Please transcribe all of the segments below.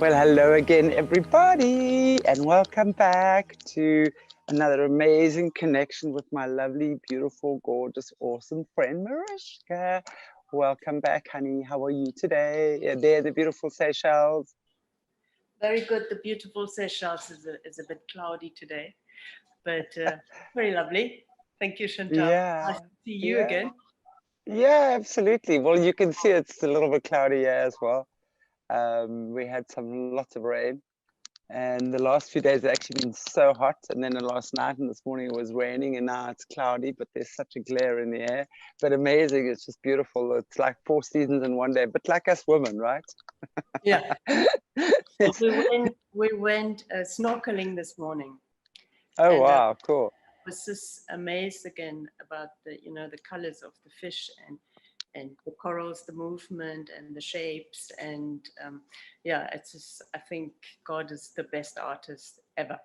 Well, hello again, everybody, and welcome back to another amazing connection with my lovely, beautiful, gorgeous, awesome friend, Marutsca. Welcome back, honey. How are you today? There, the beautiful Seychelles. Very good. The beautiful Seychelles is a bit cloudy today, but very lovely. Thank you, Chantelle. Nice Yeah, to see you yeah, again. yeah, absolutely. Well, you can see it's a little bit cloudy here as well. We had lots of rain. And the last few days have actually been so hot. And then the last night and this morning it was raining, and now it's cloudy, but there's such a glare in the air. But amazing. It's just beautiful. It's like 4 seasons in one day, but like us women, right? Yeah. Well, we went snorkeling this morning, Oh, and I wow. Cool. was just amazed again about the colors of the fish and the corals, the movement and the shapes, and yeah, it's just, I think God is the best artist ever.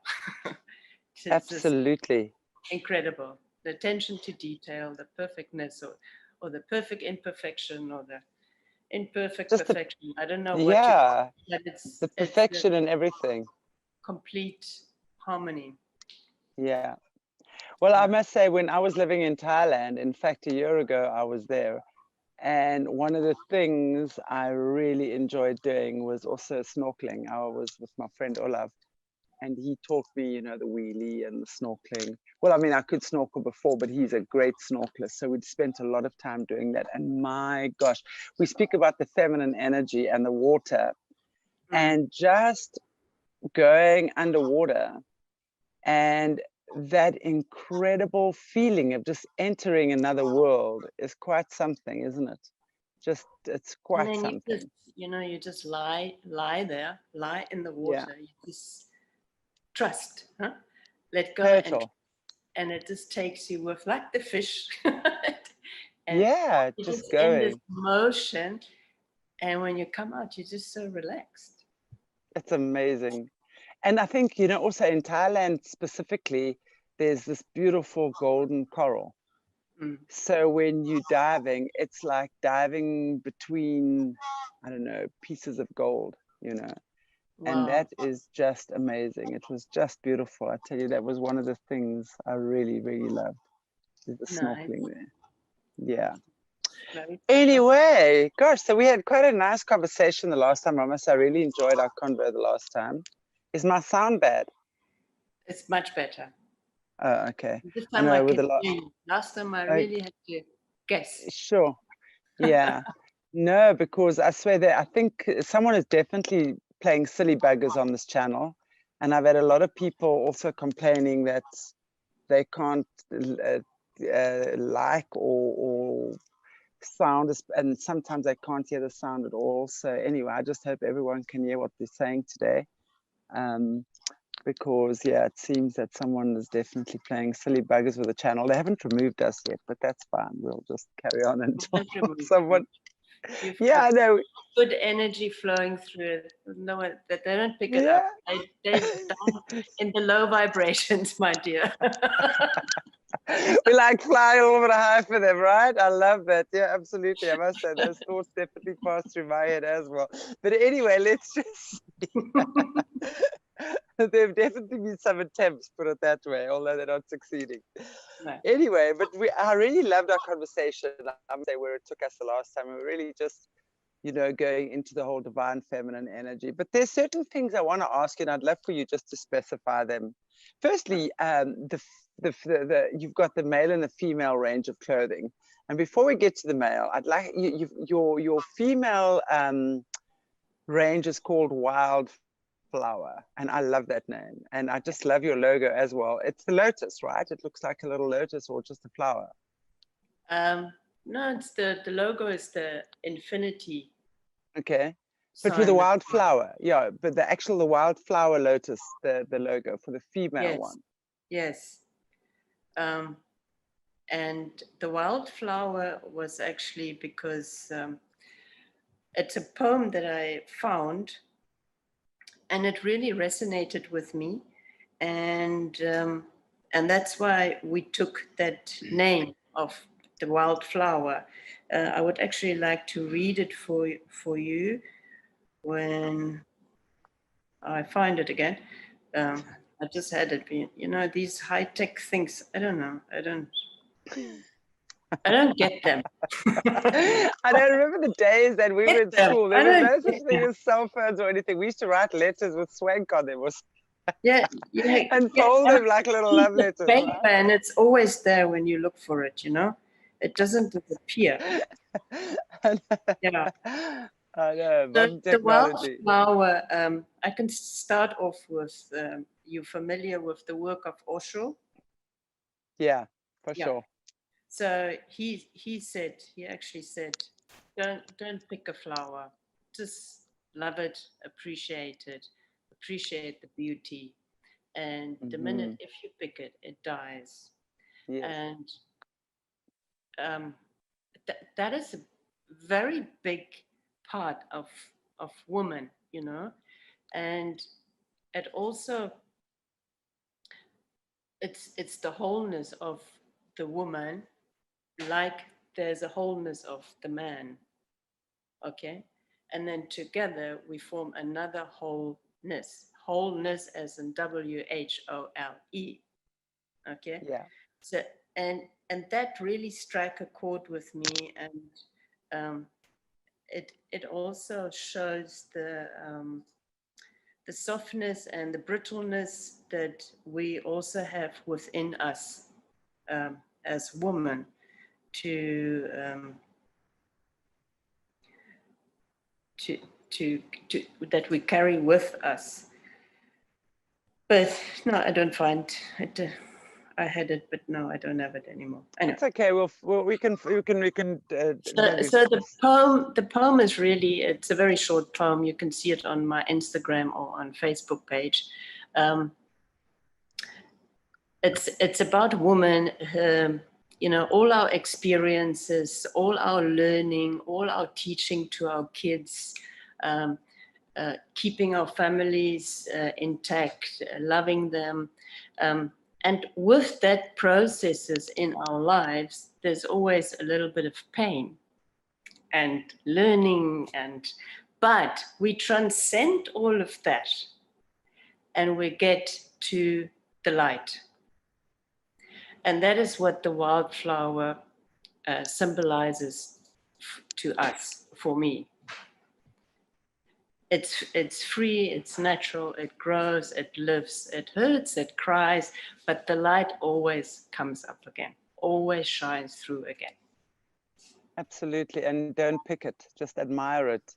It's just Absolutely. incredible. The attention to detail, the perfectness, or the perfect imperfection, or the imperfect Just the, perfection. I don't know what you call yeah, it, but it's the perfection in everything. complete harmony. Yeah. Well, I Yeah. must say, when I was living in Thailand, in fact, a year ago, I was there. And one of the things I really enjoyed doing was also snorkeling. I was with my friend Olav, and he taught me, the wheelie and the snorkeling. Well, I mean, I could snorkel before, but he's a great snorkeler. So we'd spent a lot of time doing that. And my gosh, we speak about the feminine energy and the water, Mm. and just going underwater and that incredible feeling of just entering another world is quite something, isn't it? It's And quite then something. you just lie there, lie in the Yeah, water. You just trust, huh? Let go, total. and it just takes you with, like the fish, and Yeah, you're just just in this going. motion. And when you come out, you're just so relaxed. It's amazing. And I think, also in Thailand specifically, there's this beautiful golden coral. Mm. So when you're diving, it's like diving between, I don't know, pieces of gold. And Wow, that is just amazing. It was just beautiful. I tell you, that was one of the things I really, really loved, is the nice, snorkeling there. Yeah. very special. Anyway, gosh, so we had quite a nice conversation the last time. I must say, I really enjoyed our convo the last time. Is my sound bad? It's much better. Oh, okay. This I time I know with can a lot. hear you. Last time I Uh, really had to guess. sure. Yeah. No, because I swear that I think someone is definitely playing silly buggers on this channel. And I've had a lot of people also complaining that they can't like or sound, and sometimes they can't hear the sound at all. So anyway, I just hope everyone can hear what they're saying today. Um, because yeah, it seems that someone is definitely playing silly buggers with the channel. They haven't removed us yet, but that's fine. We'll just carry on until Don't remove you. someone. You've Yeah, got I know. good energy flowing through it. No one that they don't pick it up. Yeah. They down in the low vibrations, my dear. We like fly a little bit high for them, right? I love that. Yeah, absolutely. I must say those thoughts definitely pass through my head as well. But anyway, let's just there've definitely been some attempts, put it that way, although they're not succeeding. No. Anyway, but I really loved our conversation. I must say where it took us the last time. We were really just, going into the whole divine feminine energy. But there's certain things I want to ask you, and I'd love for you just to specify them. Firstly, you've got the male and the female range of clothing. And before we get to the male, I'd like your female range is called Wildflower, and I love that name. And I just love your logo as well. It's the lotus, right? It looks like a little lotus or just a flower. No, it's the logo is the infinity Okay. But for the sign. wildflower, yeah, but the wildflower lotus, the logo for the female Yes, one. yes. Um, and the wildflower was actually because it's a poem that I found, and it really resonated with me, and that's why we took that name of the wildflower. I would actually like to read it for you when I find it again. I just had it. These high-tech things. I don't know. I don't get them. I don't remember the days that we were in school. There I was don't no such get thing them. as cell phones or anything. We used to write letters with swank on them Yeah, and fold them like little love the letters, paper, right? and it's always there when you look for it. It doesn't disappear. Yeah. I know, So modern the technology. wildflower. I can start off with. You familiar with the work of Osho? Yeah, for Yeah. sure. So he actually said, don't pick a flower, just love it, appreciate the beauty, and the minute if you pick it, it dies. Yes. And that is a very big part of woman, and it also it's the wholeness of the woman, like there's a wholeness of the man. Okay, and then together we form another wholeness as in WHOLE. Okay, Yeah. so and that really struck a chord with me, and it also shows the softness and the brittleness that we also have within us, as women, to to, to, to that we carry with us. But no, I don't find it. I had it, but no, I don't have it anymore. Anyway. It's okay. We can. So the poem is really, it's a very short poem. You can see it on my Instagram or on Facebook page. It's about women. All our experiences, all our learning, all our teaching to our kids, keeping our families intact, loving them. And with that processes in our lives, there's always a little bit of pain and learning, but we transcend all of that and we get to the light. And that is what the wildflower symbolizes to us, for me. It's free, it's natural, it grows, it lives, it hurts, it cries, but the light always comes up again, always shines through again. Absolutely. And don't pick it, just admire it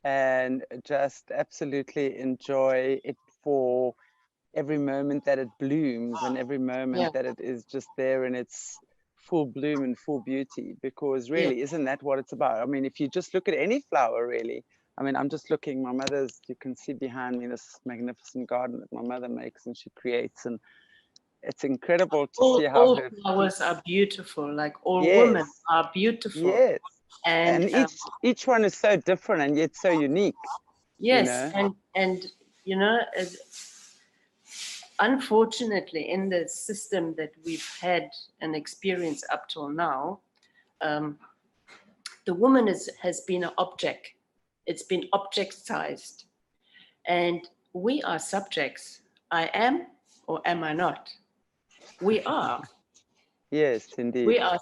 and just absolutely enjoy it for every moment that it blooms and every moment that it is just there in its full bloom and full beauty, because really, isn't that what it's about? I mean, if you just look at any flower, really, I mean, I'm just looking, my mother's, you can see behind me this magnificent garden that my mother makes and she creates, and it's incredible to see how all her flowers are beautiful, like all women are beautiful. Yes. And each one is so different and yet so unique. Yes, and unfortunately, in the system that we've had an experience up till now, the woman has been an object. It's been objectized. And we are subjects. I am, or am I not? We are. Yes, indeed. We are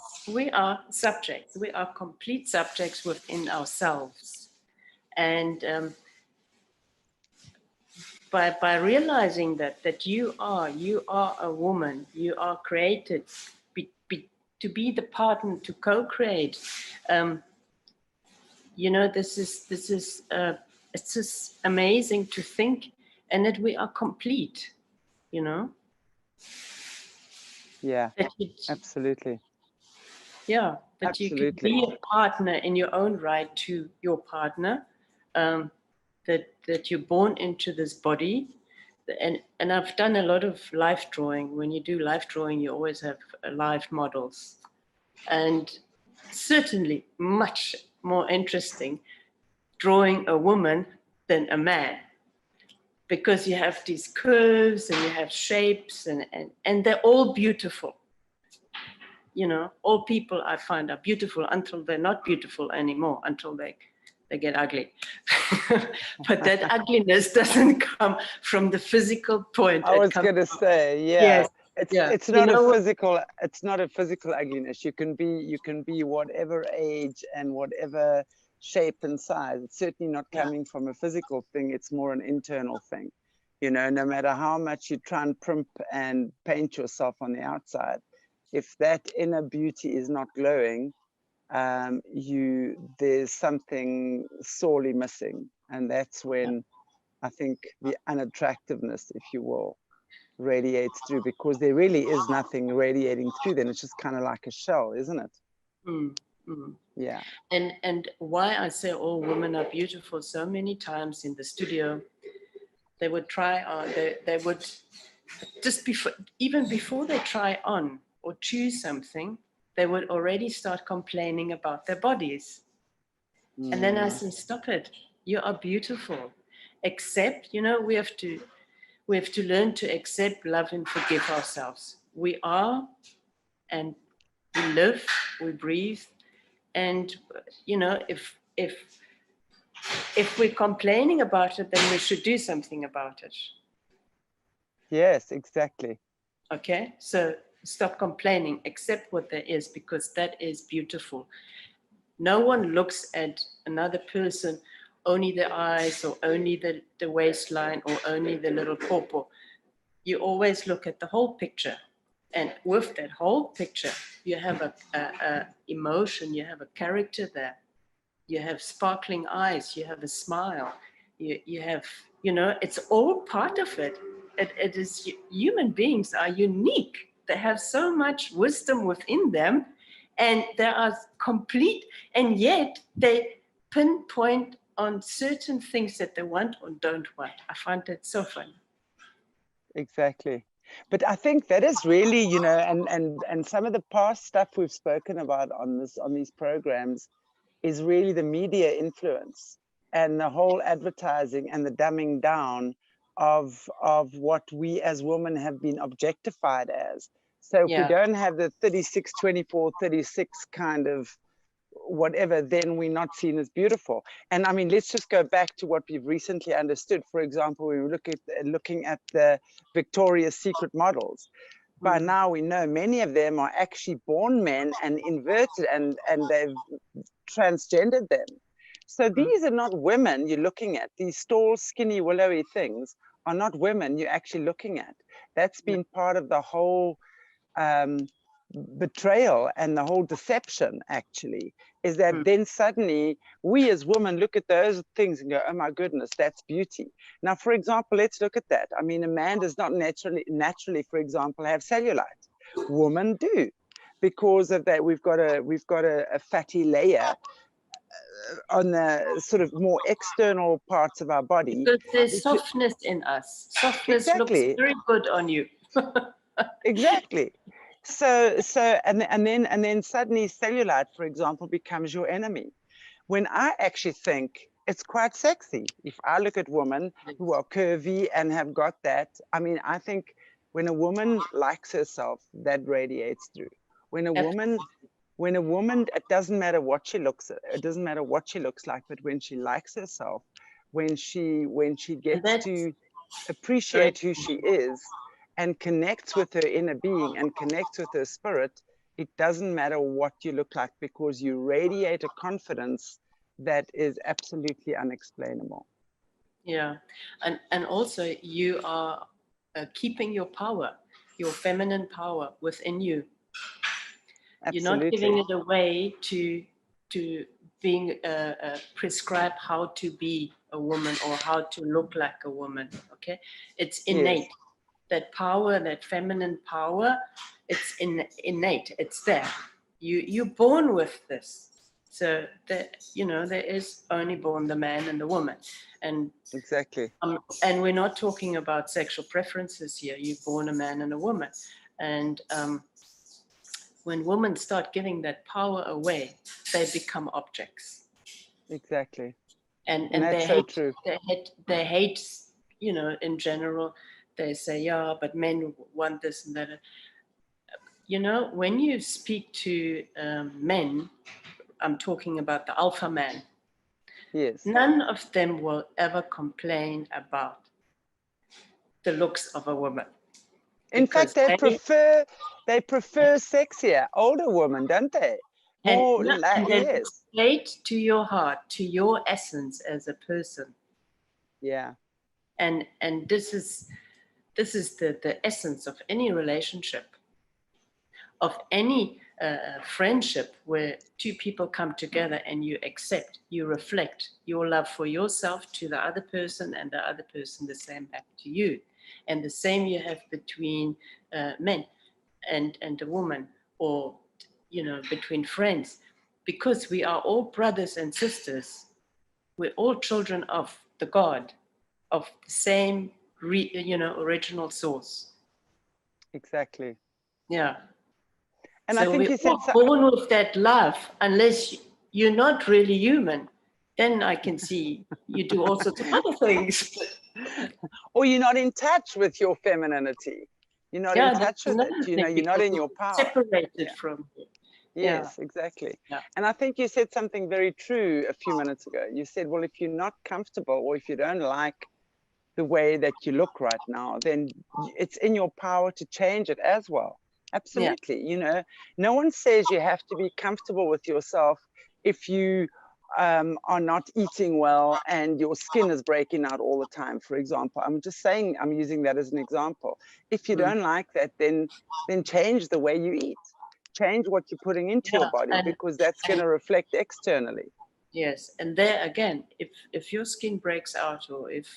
subjects. We are complete subjects within ourselves. And by realizing that you are a woman, you are created to be the partner, to co-create. This is it's just amazing to think, and that we are complete. Yeah, absolutely. Yeah, that absolutely. You can be a partner in your own right to your partner, that you're born into this body. And I've done a lot of life drawing. When you do life drawing, you always have live models. And certainly much more interesting drawing a woman than a man, because you have these curves and you have shapes, and they're all beautiful. All people I find are beautiful until they're not beautiful anymore, until they they get ugly. But that ugliness doesn't come from the physical point. I was going to say, yeah. Yes, yeah. It's You not a know what? physical, it's not a physical ugliness. You can be whatever age and whatever shape and size. It's certainly not Yeah, coming from a physical thing. It's more an internal thing. You know, no matter how much you try and primp and paint yourself on the outside, if that inner beauty is not glowing, there's something sorely missing. And that's when I think the unattractiveness, if you will, radiates through, because there really is nothing radiating through. Then it's just kind of like a shell, isn't it? mm, mm. Yeah. And why I say all women are beautiful, so many times in the studio, they would try on, they would just before, even before they try on or choose something, they would already start complaining about their bodies. And then I say, stop it. You are beautiful. Accept, you know, we have to learn to accept, love, and forgive ourselves. We are, and we live, we breathe. And, you know, if we're complaining about it, then we should do something about it. Yes, exactly. Okay, so stop complaining, accept what there is, because that is beautiful. No one looks at another person, only the eyes or only the waistline or only the little pawpaw. You always look at the whole picture. And with that whole picture, you have a emotion, you have a character there. You have sparkling eyes, you have a smile, you have, you know, it's all part of it. It is, human beings are unique. They have so much wisdom within them, and they are complete, and yet they pinpoint on certain things that they want or don't want. I find that so fun. Exactly. But I think that is really, you know, and some of the past stuff we've spoken about on these programs is really the media influence and the whole advertising and the dumbing down of what we as women have been objectified as. So if we Yeah. don't have the 36, 24, 36 kind of whatever, then we're not seen as beautiful. And I mean, let's just go back to what we've recently understood. For example, we were looking at the Victoria's Secret models. By now we know many of them are actually born men and inverted, and they've transgendered them. So these are not women you're looking at. These tall, skinny, willowy things are not women you're actually looking at. That's been part of the whole betrayal and the whole deception, actually, is that then suddenly we as women look at those things and go, oh my goodness, that's beauty. Now, for example, let's look at that. I mean, a man does not naturally, for example, have cellulite. Women do. Because of that, we've got a fatty layer on the sort of more external parts of our body. Because there's softness in us. Softness looks Exactly. very good on you. Exactly. So and then suddenly cellulite, for example, becomes your enemy. When I actually think it's quite sexy. If I look at women who are curvy and have got that, I mean, I think when a woman likes herself, that radiates through. When a woman, it doesn't matter what she looks, it doesn't matter what she looks like, but when she likes herself, when she gets to appreciate who she is and connects with her inner being and connects with her spirit, it doesn't matter what you look like, because you radiate a confidence that is absolutely unexplainable. Yeah, and also you are keeping your power, your feminine power within you. Absolutely. You're not giving it away to being prescribed how to be a woman or how to look like a woman. Okay, it's innate. Yes. That power, that feminine power, it's innate. It's there. You're born with this. So that, you know, there is only born the man and the woman, and Exactly. and we're not talking about sexual preferences here. You're born a man and a woman, and when women start giving that power away, they become objects. Exactly. And that's so true. They hate, you know, in general, they say, yeah, but men want this and that. You know, when you speak to men, I'm talking about the alpha man. Yes. None of them will ever complain about the looks of a woman. In fact, Because they prefer sexier, older women, don't they? More, and they look yes. straight to your heart, to your essence as a person. Yeah. And this is the essence of any relationship, of any friendship, where two people come together and you accept, you reflect your love for yourself to the other person, and the other person the same back to you. And the same you have between men and a woman, or between friends, because we are all brothers and sisters. We're all children of the God, of the same original source. Exactly. Yeah. And I So think we're you said all born with that love. Unless you're not really human, then I can see you do all sorts of other things. or you're not in touch with your femininity. You're not in touch with it. You know, you're not in your power. Separated from it. Yes, exactly. Yeah. And I think you said something very true a few minutes ago. You said, well, if you're not comfortable, or if you don't like the way that you look right now, then it's in your power to change it as well. Absolutely. You know, no one says you have to be comfortable with yourself if you are not eating well and your skin is breaking out all the time, for example. I'm just saying, I'm using that as an example. If you don't like that, then change the way you eat. Change what you're putting into your body, because that's going to reflect externally. Yes, and there again, if your skin breaks out, or if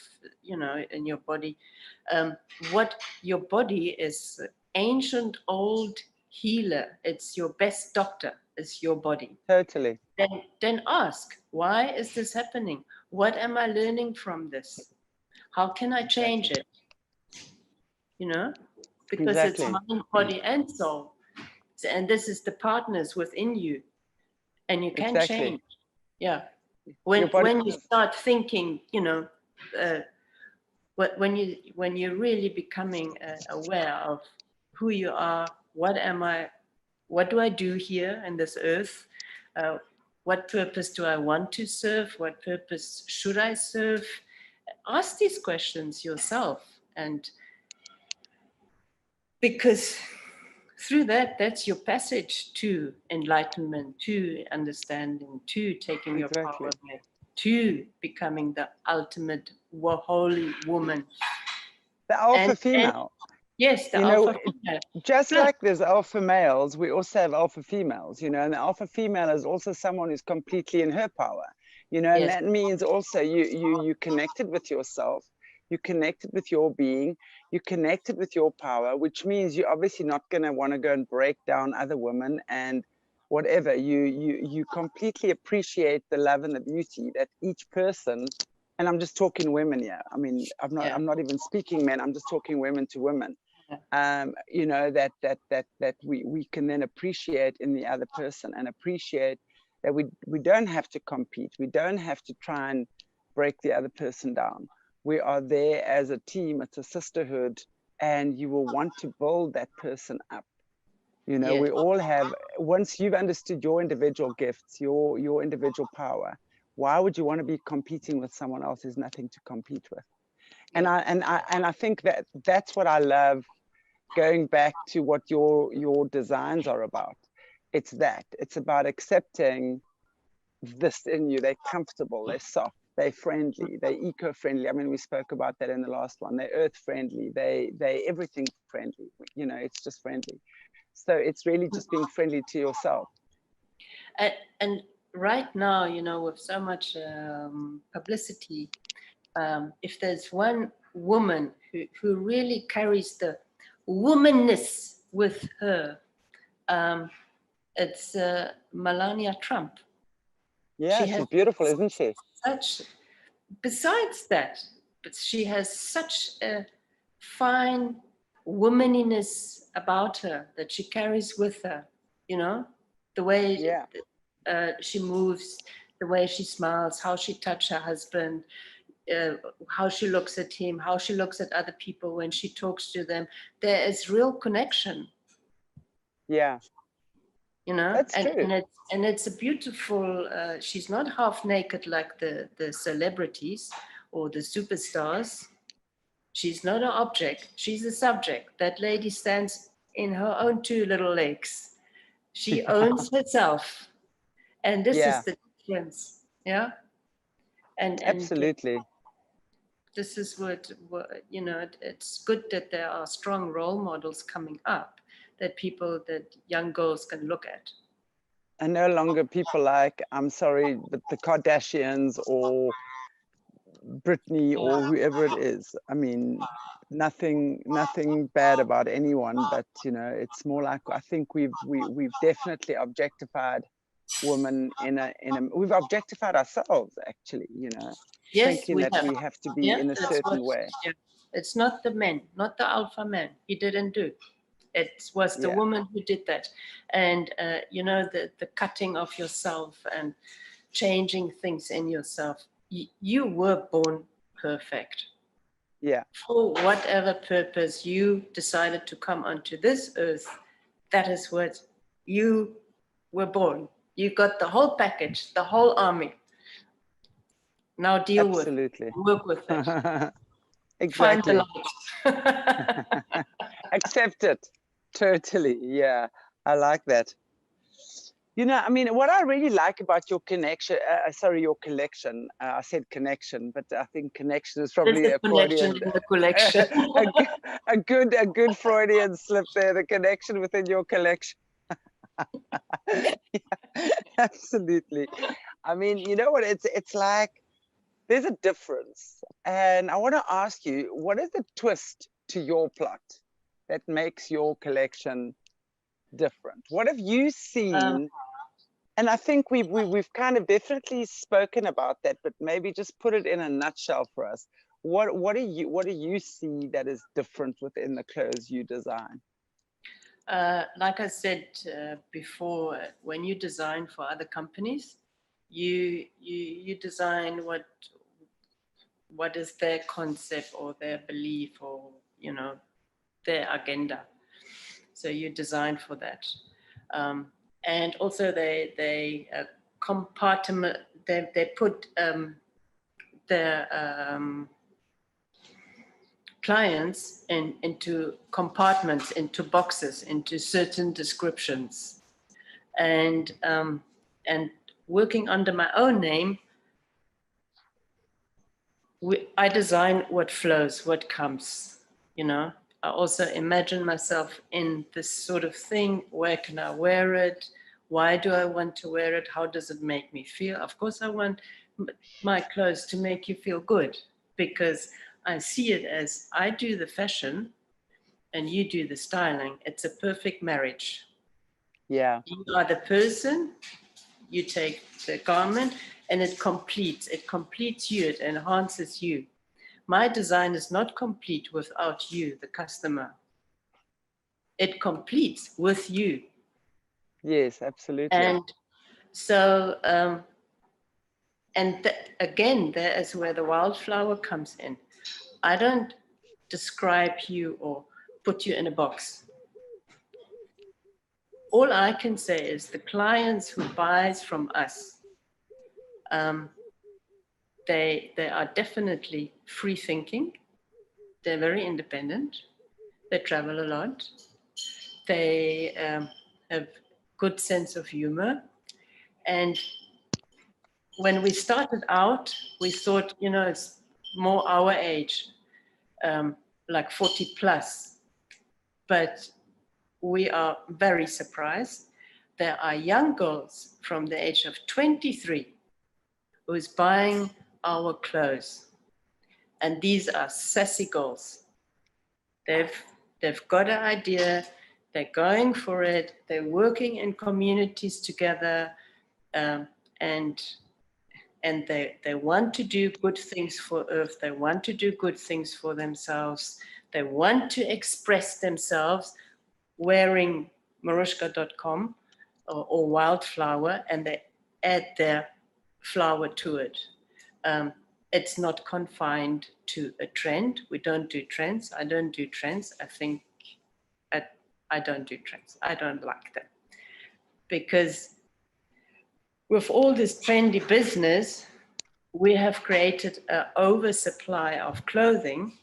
in your body, what your body is, ancient old healer. It's your best doctor. Is your body. Totally. Then ask, why is this happening? What am I learning from this? How can I change it? Because it's mind, body, and soul, and this is the partners within you, and you can change. Yeah. When you start thinking, when you're really becoming aware of who you are, what am I, what do I do here in this earth, what purpose do I want to serve, what purpose should I serve? Ask these questions yourself, and because through that's your passage to enlightenment, to understanding, to taking your power back, to becoming the ultimate holy woman. The alpha female. Yes, the alpha female. Just like there's alpha males, we also have alpha females, and the alpha female is also someone who's completely in her power, and that means also you connected with yourself, you connected with your being, you connected with your power, which means you're obviously not going to want to go and break down other women and whatever. You completely appreciate the love and the beauty that each person, and I'm just talking women here. I mean, I'm not even speaking men. I'm just talking women to women. That we can then appreciate in the other person, and appreciate that we don't have to compete. We don't have to try and break the other person down. We are there as a team. It's a sisterhood, and you will want to build that person up. We all have, once you've understood your individual gifts, your individual power, why would you want to be competing with someone else who's nothing to compete with? And I think that's what I love, going back to what your designs are about. It's about accepting this in you. They're comfortable, they're soft, they're friendly, they're eco-friendly. I mean, we spoke about that in the last one. They're earth friendly, they everything friendly. It's just friendly. So it's really just being friendly to yourself. And right now, with so much publicity, if there's one woman who really carries the womanness with her, it's Melania Trump. Yeah, she's beautiful, isn't she? Besides that, but she has such a fine womanliness about her that she carries with her, the way she moves, the way she smiles, how she touches her husband, how she looks at him, how she looks at other people when she talks to them. There is real connection. Yeah. you know, That's true. and it's a beautiful. She's not half naked like the celebrities or the superstars. She's not an object. She's a subject. That lady stands in her own two little legs. She owns herself, and this Yeah, is the difference. Yeah, and absolutely. this is what you know. It's good that there are strong role models coming up that people, that young girls can look at. And no longer people like, I'm sorry, but the Kardashians or Britney or whoever it is. I mean, nothing bad about anyone, but you know, it's more like I think we've definitely objectified women we've objectified ourselves actually, you know, Yes, thinking we that have. we have to be Yeah, in a that's what. certain way. Yeah. It's not the men, not the alpha man. He didn't do. It was the Yeah, woman who did that, and you know, the cutting of yourself and changing things in yourself. You were born perfect. yeah, For whatever purpose you decided to come onto this earth, that is what you were born. You got the whole package, the whole army. Now deal with it, absolutely. work with it, find the Exactly. light. Accept it. Totally. Yeah, I like that. You know, I mean, what I really like about your connection, sorry, your collection, I said connection, but I think connection is There's probably a a connection Freudian, in the collection. a, a good Freudian slip there, the connection within your collection. Yeah, absolutely. I mean, you know what, it's like, there's a difference. And I want to ask you, what is the twist to your plot that makes your collection different? What have you Um, seen? And I think we've kind of definitely spoken about that, but maybe just put it in a nutshell for us. What do you see that is different within the clothes you design? like I said before, when you design for other companies, you design what is their concept or their belief or you know their agenda. So you design for that, and also they compartment. They put their clients into compartments, into boxes, into certain descriptions, and working under my own name, I design what flows, what comes. You know, I also imagine myself in this sort of thing. Where can I wear it? Why do I want to wear it? How does it make me feel? Of course, I want my clothes to make you feel good because I see it as I do the fashion and you do the styling. It's a perfect marriage. Yeah, You are the person, you take the garment, and it completes you, it enhances you. My design is not complete without you, the customer. It completes with you. yes, absolutely. And so, again, there is where the wildflower comes in. I don't describe you or put you in a box. All I can say is the clients who buys from us, um, they are definitely free thinking. They're very independent. They travel a lot. They have good sense of humor. And when we started out, we thought, you know, it's more our age, like 40 plus. But we are very surprised. There are young girls from the age of 23 who's buying our clothes. And these are sassy girls. They've got an idea, they're going for it, they're working in communities together, um, and they want to do good things for Earth, they want to do good things for themselves, they want to express themselves wearing marutsca.com or wildflower, and they add their flower to it. It's not confined to a trend. We don't do trends. I don't do trends. I think I don't do trends. I don't like them. because with all this trendy business, we have created an oversupply of clothing,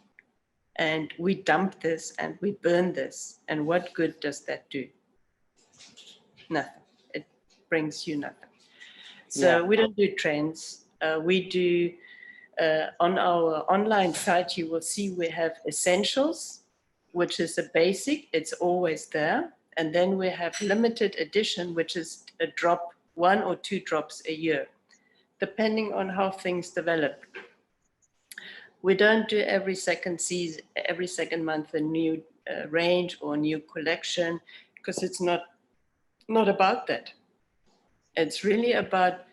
and we dump this and we burn this. And what good does that do? Nothing. It brings you nothing. So we don't do trends. We do, on our online site, you will see we have essentials, which is a basic. It's always there. And then we have limited edition, which is a drop, 1 or 2 drops a year, depending on how things develop. We don't do every second season, every second month a new range or new collection, because it's not about that. It's really about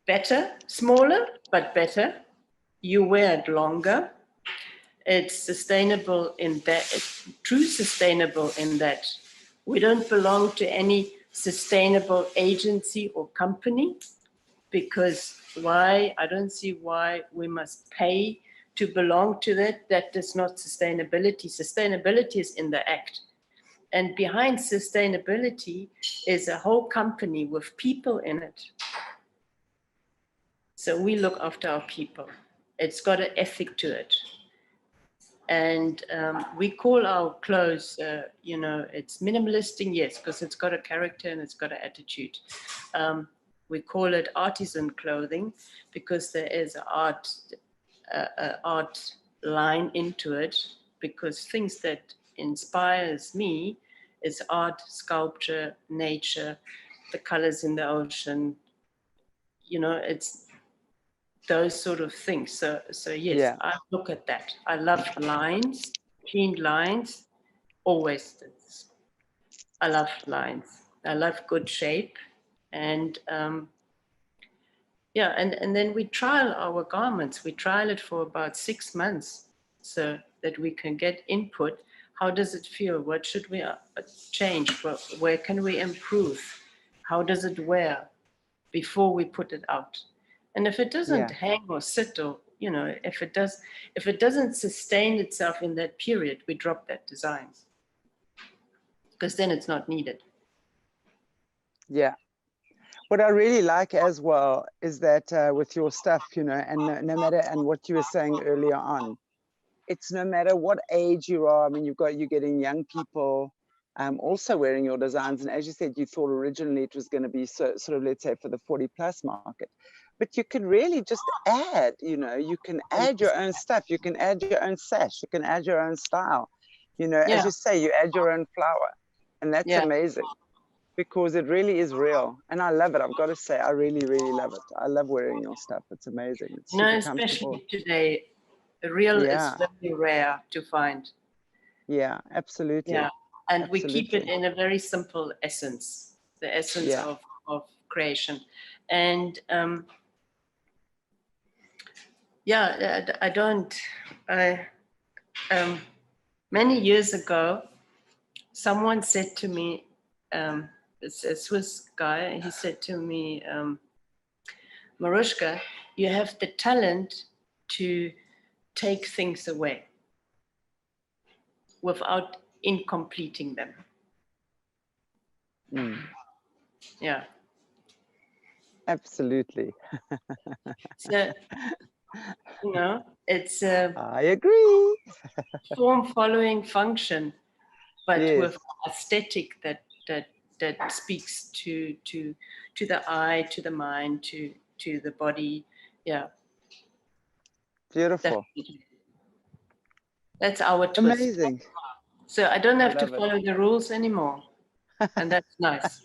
better, smaller, but better. You wear it longer. It's sustainable in that, it's true sustainable in that we don't belong to any sustainable agency or company, because why? I don't see why we must pay to belong to that. That is not sustainability. Sustainability is in the act. And behind sustainability is a whole company with people in it. So we look after our people. It's got an ethic to it. And we call our clothes, it's minimalistic, yes, because it's got a character and it's got an attitude. We call it artisan clothing because there is an art line into it, because things that inspires me is art, sculpture, nature, the colors in the ocean, it's those sort of things. So yes, I look at that. I love lines, clean lines, always. I love lines. I love good shape. And and then we trial our garments. We trial it for about 6 months so that we can get input. How does it feel? What should we change? Where can we improve? How does it wear before we put it out? And if it doesn't hang or sit, or if it doesn't sustain itself in that period, we drop that design, because then it's not needed. Yeah. What I really like as well is that with your stuff, and no matter, and what you were saying earlier on, it's no matter what age you are. I mean, you're getting young people also wearing your designs. And as you said, you thought originally it was going to be sort of, let's say, for the 40+ market. But you can really just add, you can add your own stuff. You can add your own sash. You can add your own style. As you say, you add your own flower. And that's amazing, because it really is real. And I love it. I've got to say, I really, really love it. I love wearing your stuff. It's amazing. It's super comfortable. Especially today, real is very rare to find. Yeah, absolutely. Yeah, and we keep it in a very simple essence, the essence of creation. And many years ago, someone said to me, it's a Swiss guy, he said to me, Marutsca, you have the talent to take things away without incompleting them. Yeah. Absolutely. So, it's I agree. form following function, but with aesthetic that speaks to the eye, to the mind, to the body. Yeah. Beautiful. That's our twist. Amazing. So I don't have to follow the rules anymore. And that's nice.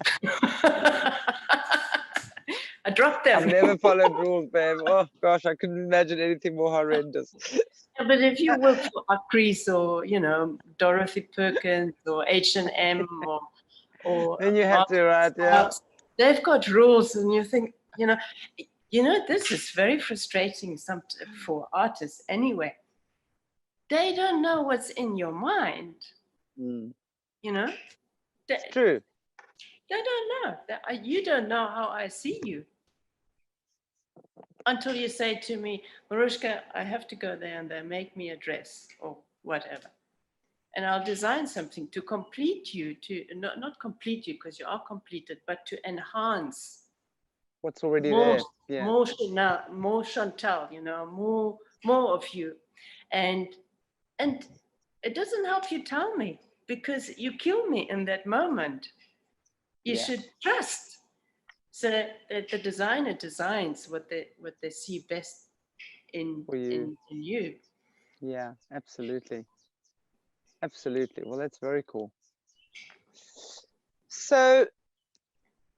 I dropped them. I've never followed rules, babe. Oh gosh, I couldn't imagine anything more horrendous. But if you work for Acris or Dorothy Perkins or H&M or then you have to write, they've got rules, and you think this is very frustrating for artists anyway. They don't know what's in your mind. It's true. They don't know. You don't know how I see you. Until you say to me, Marutsca, I have to go there and they make me a dress or whatever. and I'll design something to complete you, to not complete you because you are completed, but to enhance what's already more, there. Yeah. more Chantelle, more of you, and it doesn't help you tell me, because you kill me in that moment. You Yeah. should trust, so that the designer designs what they see best in For you. in you. Yeah, absolutely. Absolutely. Well, that's very cool. So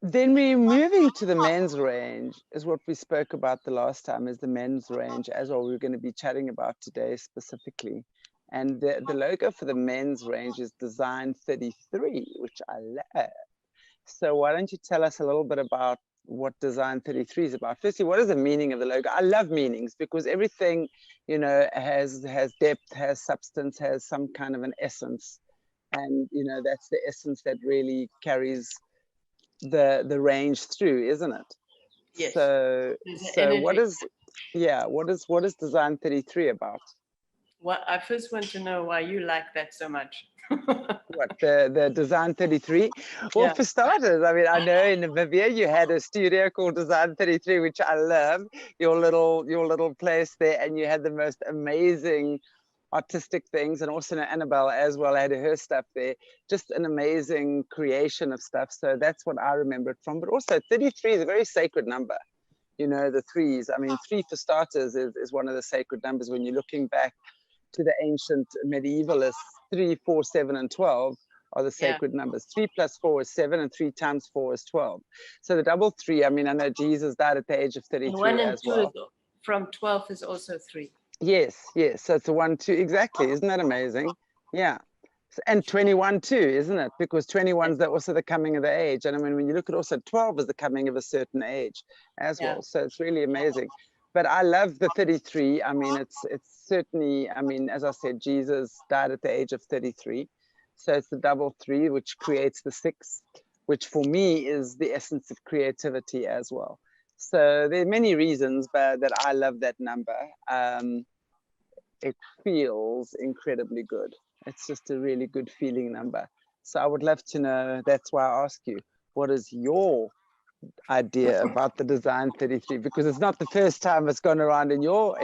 then we're moving to the men's range, is what we spoke about the last time, is the men's range as well. We're going to be chatting about today specifically. And the logo for the men's range is Design 33, which I love. So why don't you tell us a little bit about what Design 33 is about? Firstly, what is the meaning of the logo? I love meanings, because everything, has depth, has substance, has some kind of an essence. And, that's the essence that really carries the range through, isn't it? Yes. So what is Design 33 about? Well, I first want to know why you like that so much. What, the Design 33? Well, Yeah. for starters, I mean, I know in Namibia you had a studio called Design 33, which I love, your little place there, and you had the most amazing artistic things, and also Annabelle as well had her stuff there, just an amazing creation of stuff. So that's what I remember it from. But also 33 is a very sacred number. The threes, I mean, 3 for starters is one of the sacred numbers when you're looking back to the ancient medievalists. 3, 4, 7, and 12 are the sacred numbers. 3 plus 4 is 7, and 3 times 4 is 12. So the double 3, I mean, I know Jesus died at the age of 33 and 1 and as 2 well. from 12 is also 3. Yes. So it's a 1, 2, exactly. Isn't that amazing? Yeah. And 21 too, isn't it? Because 21 is also the coming of the age. And I mean, when you look at also 12 is the coming of a certain age as well. So it's really amazing. But I love the 33. I mean, it's certainly, I mean, as I said, Jesus died at the age of 33. So it's the double 3, which creates the 6, which for me is the essence of creativity as well. So there are many reasons, but that I love that number. It feels incredibly good. It's just a really good feeling number. So I would love to know, that's why I ask you, what is your idea about the Design 33? Because it's not the first time it's gone around in your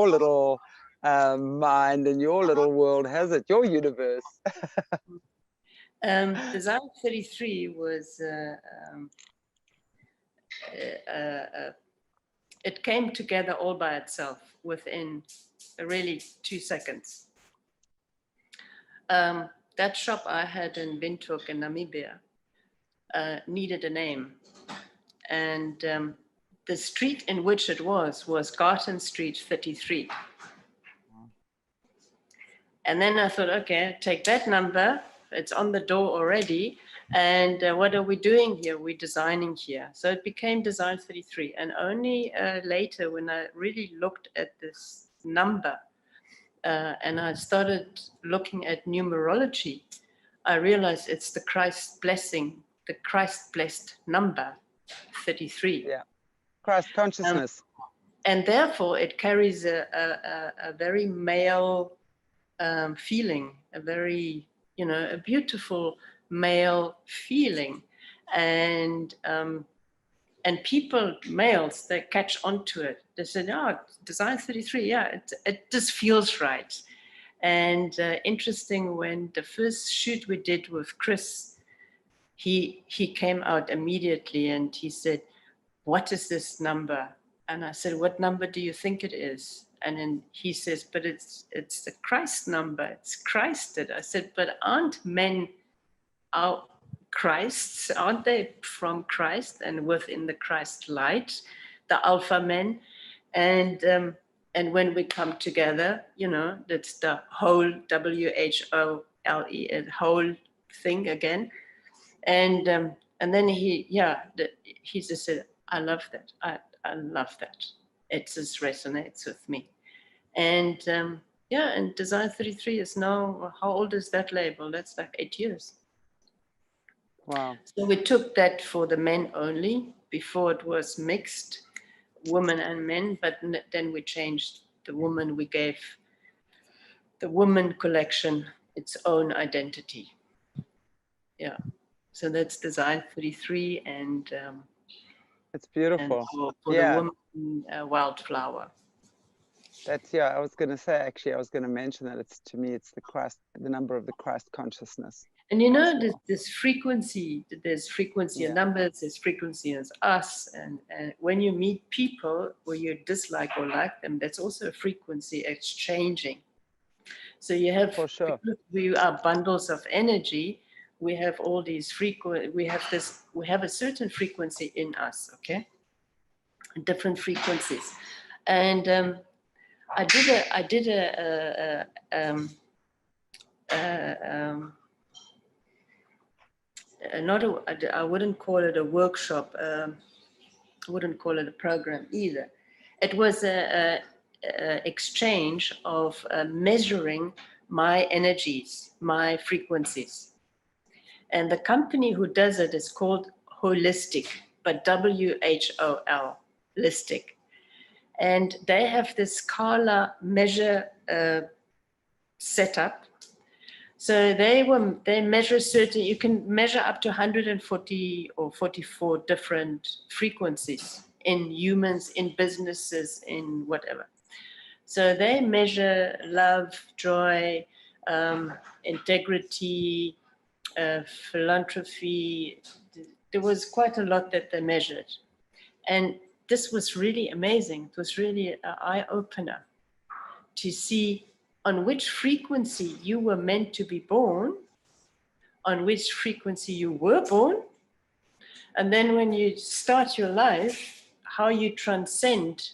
little mind, in your little world, has it? Your universe. Design 33 was it came together all by itself within really 2 seconds. That shop I had in Windhoek in Namibia needed a name, and the street in which it was Garten Street 33. And then I thought, okay, take that number, it's on the door already, and what are we doing here? We're designing here. So it became Design 33. And only later, when I really looked at this number and I started looking at numerology, I realized it's the Christ blessing, the Christ blessed number 33. Yeah, Christ consciousness. And therefore it carries a very male feeling, a very, a beautiful male feeling. And people, males, they catch onto it. They said, oh, Design 33, yeah, it just feels right. And interesting, when the first shoot we did with Chris, he came out immediately and he said, what is this number? And I said, what number do you think it is? And then he says, but it's the Christ number. It's Christed. I said, but aren't men our Christs? Aren't they from Christ and within the Christ light, the alpha men? And when we come together, that's the whole WHOLE, whole thing again. And then he just said, I love that. I love that. It just resonates with me. And and Design 33 is now, how old is that label? That's like 8 years. Wow. So we took that for the men only. Before it was mixed, women and men, but then we changed the woman. We gave the woman collection its own identity. Yeah. So that's design 33, and It's beautiful. for the woman wildflower. That's, yeah, I was going to say, actually, I was going to mention that it's, to me, it's the Christ, the number of the Christ consciousness. And you know, this frequency, there's frequency in numbers, there's frequency as us. And when you meet people where you dislike or like them, that's also a frequency exchanging. So you have, for sure, because we are bundles of energy, we have all these we have a certain frequency in us, okay? Different frequencies. And I did I wouldn't call it a workshop. I wouldn't call it a program either. It was a exchange of measuring my energies, my frequencies. And the company who does it is called Holistic, but WHOL, Holistic. And they have this Scala measure setup. So they measure certain, you can measure up to 140 or 44 different frequencies in humans, in businesses, in whatever. So they measure love, joy, integrity, philanthropy. There was quite a lot that they measured. And this was really amazing. It was really an eye-opener to see on which frequency you were meant to be born, on which frequency you were born, and then when you start your life, how you transcend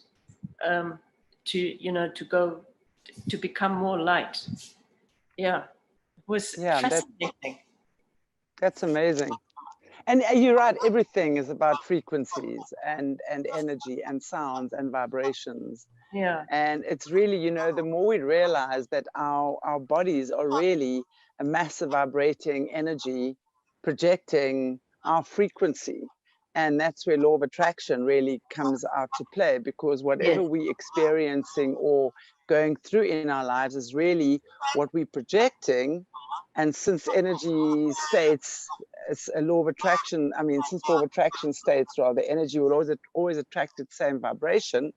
to become more light. Yeah, it was fascinating. That's amazing. And you're right, everything is about frequencies and energy and sounds and vibrations. Yeah. And it's really, you know, the more we realize that our bodies are really a massive vibrating energy projecting our frequency. And that's where law of attraction really comes out to play, because whatever we're experiencing or going through in our lives is really what we're projecting. And since energy states, it's a law of attraction. I mean, since law of attraction states rather, energy will always attract the same vibration.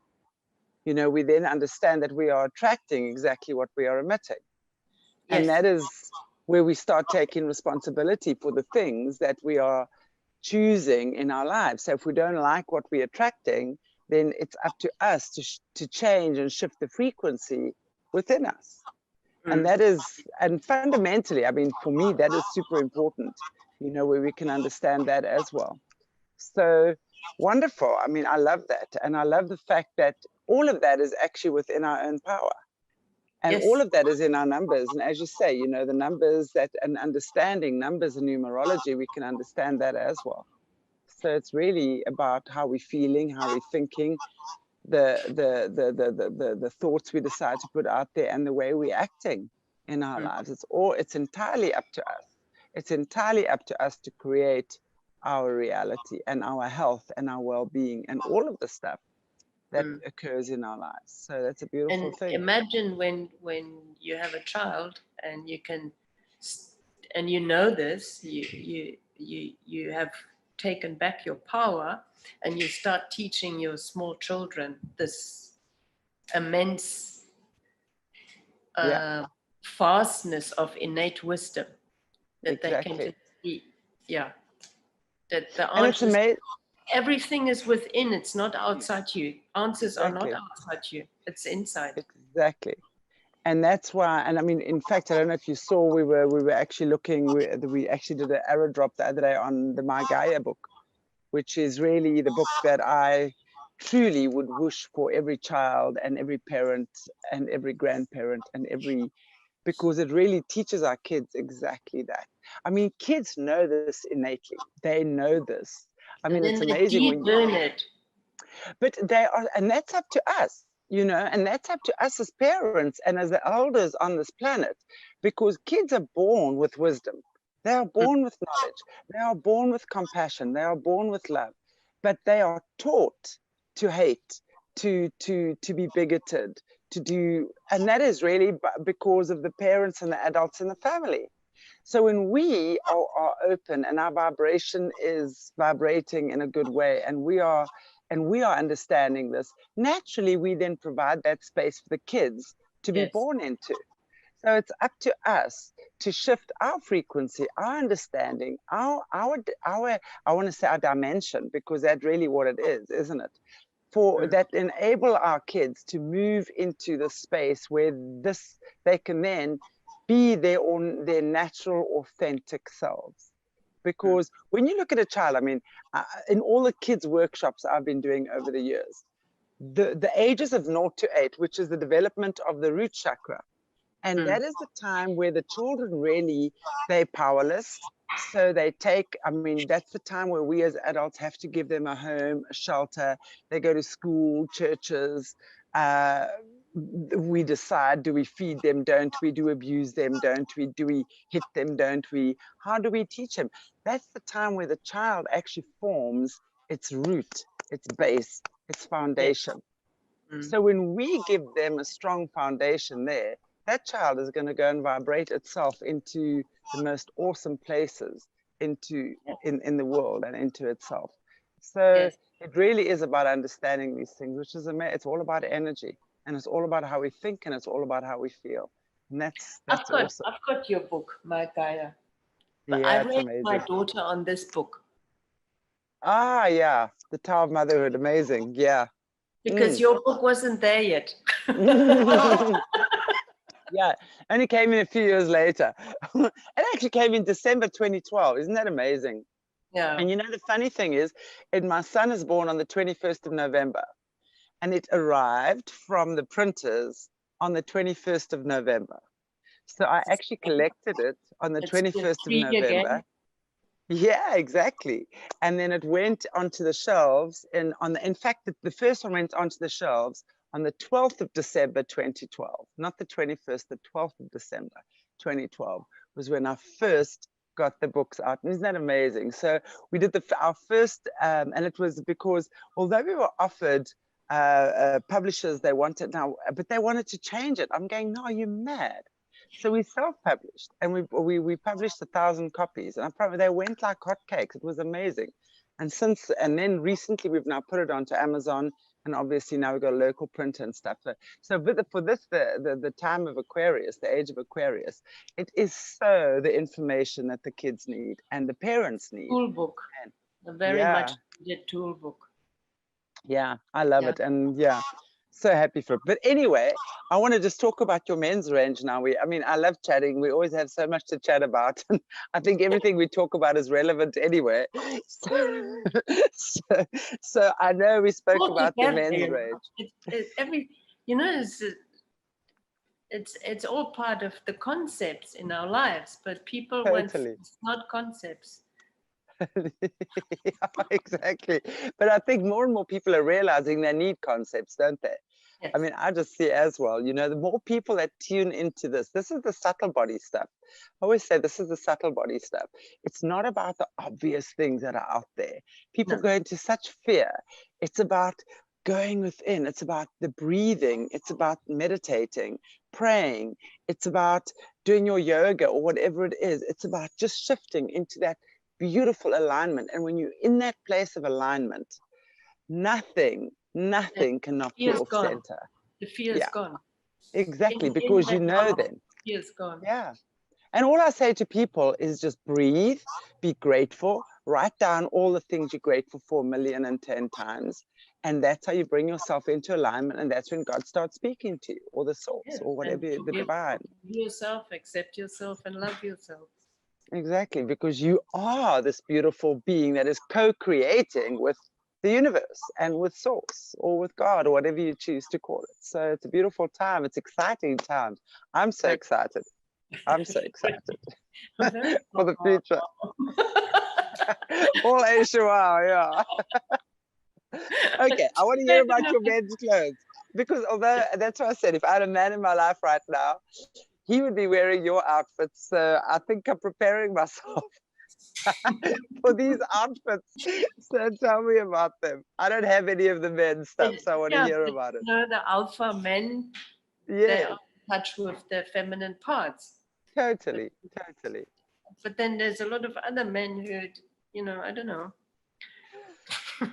You know, we then understand that we are attracting exactly what we are emitting. Yes. And that is where we start taking responsibility for the things that we are choosing in our lives. So if we don't like what we're attracting, then it's up to us to change and shift the frequency within us. And that is, and fundamentally, I mean, for me, that is super important, you know, where we can understand that as well. So wonderful. I mean, I love that. And I love the fact that all of that is actually within our own power. And all of that is in our numbers. And as you say, you know, the numbers that, and understanding numbers and numerology, we can understand that as well. So it's really about how we're feeling, how we're thinking, the thoughts we decide to put out there, and the way we're acting in our lives. It's entirely up to us. It's entirely up to us to create our reality and our health and our well-being and all of the stuff that occurs in our lives. So that's a beautiful thing. Imagine when you have a child and you can, and you know this, you have taken back your power, and you start teaching your small children this immense vastness of innate wisdom that they can just see. Yeah. That the answers, everything is within, it's not outside you. Answers are not outside you, it's inside. Exactly. And that's why, and I mean, in fact, I don't know if you saw, we were actually looking, we actually did an arrow drop the other day on the My Gaia book, which is really the book that I truly would wish for every child and every parent and every grandparent and every, because it really teaches our kids exactly that. I mean, kids know this innately. They know this. I mean, it's amazing when you learn it. But they are, and that's up to us, you know, and that's up to us as parents and as the elders on this planet, because kids are born with wisdom. They are born with knowledge. They are born with compassion. They are born with love, but they are taught to hate, to be bigoted, to do, and that is really because of the parents and the adults in the family. So when we are open and our vibration is vibrating in a good way, and we are understanding this, naturally we then provide that space for the kids to be born into. So it's up to us to shift our frequency, our understanding, I want to say our dimension, because that's really what it is, isn't it? For that enable our kids to move into the space where they can then be their natural, authentic selves. Because when you look at a child, I mean, in all the kids' workshops I've been doing over the years, the ages of 0 to 8, which is the development of the root chakra, and that is the time where the children really, they're powerless. So they take, I mean, that's the time where we as adults have to give them a home, a shelter. They go to school, churches. We decide, do we feed them? Don't we? Do we abuse them? Don't we? Do we hit them? Don't we? How do we teach them? That's the time where the child actually forms its root, its base, its foundation. So when we give them a strong foundation there, that child is going to go and vibrate itself into the most awesome places in the world and into itself. So it really is about understanding these things, which is amazing. It's all about energy, and it's all about how we think, and it's all about how we feel. And that's awesome. I've got your book, My Gaia. But Yeah, I it's read amazing. my daughter on this book. Ah, yeah, The Tower of Motherhood, amazing. Yeah. Because your book wasn't there yet. Yeah, only came in a few years later. It actually came in December 2012. Isn't that amazing? Yeah. And you know, the funny thing is, my son is born on the 21st of November, and it arrived from the printers on the 21st of November. So I actually collected it on the 21st of November. Again. Yeah, exactly. And then it went onto the shelves, and in fact, the first one went onto the shelves on the 12th of December 2012, not the 21st, the 12th of December 2012 was when I first got the books out. And isn't that amazing? So we did our first, and it was because although we were offered publishers, they wanted now, but they wanted to change it. I'm going, no, you're mad. So we self-published, and we published 1,000 copies, and they went like hotcakes. It was amazing. And then recently we've now put it onto Amazon, and obviously now we've got a local printer and stuff. So for this, the time of Aquarius, the age of Aquarius, it is so the information that the kids need and the parents need. Tool book, a very much needed tool book. Yeah, I love it, and so happy for it. But anyway, I want to just talk about your men's range now. I mean, I love chatting. We always have so much to chat about. And I think everything we talk about is relevant anyway. So I know we spoke about the men's range. It's all part of the concepts in our lives, but people want not concepts. Yeah, exactly. But I think more and more people are realizing they need concepts, don't they? Yes. I mean, I just see as well, you know, the more people that tune into this is the subtle body stuff. I always say this is the subtle body stuff. It's not about the obvious things that are out there. People go into such fear. It's about going within. It's about the breathing. It's about meditating, praying. It's about doing your yoga or whatever it is. It's about just shifting into that beautiful alignment. And when you're in that place of alignment, nothing can knock you off center. The fear is gone. Exactly, because you know then. The fear is gone. Yeah. And all I say to people is just breathe, be grateful, write down all the things you're grateful for 1,010 times. And that's how you bring yourself into alignment. And that's when God starts speaking to you, or the source, or whatever, the divine. Yourself, accept yourself, and love yourself. Exactly, because you are this beautiful being that is co-creating with the universe and with source or with God or whatever you choose to call it. So it's a beautiful time. It's exciting times. I'm so excited. I'm so excited for the future. All Asia, wow, yeah. Okay, I want to hear about your men's clothes, because although that's what I said, if I had a man in my life right now, he would be wearing your outfits. So I think I'm preparing myself for these outfits. So tell me about them. I don't have any of the men's stuff, so I want to hear about it. You know, the alpha men, They are Yes, in touch with their feminine parts. totally, totally. But then there's a lot of other men who, I don't know. I'd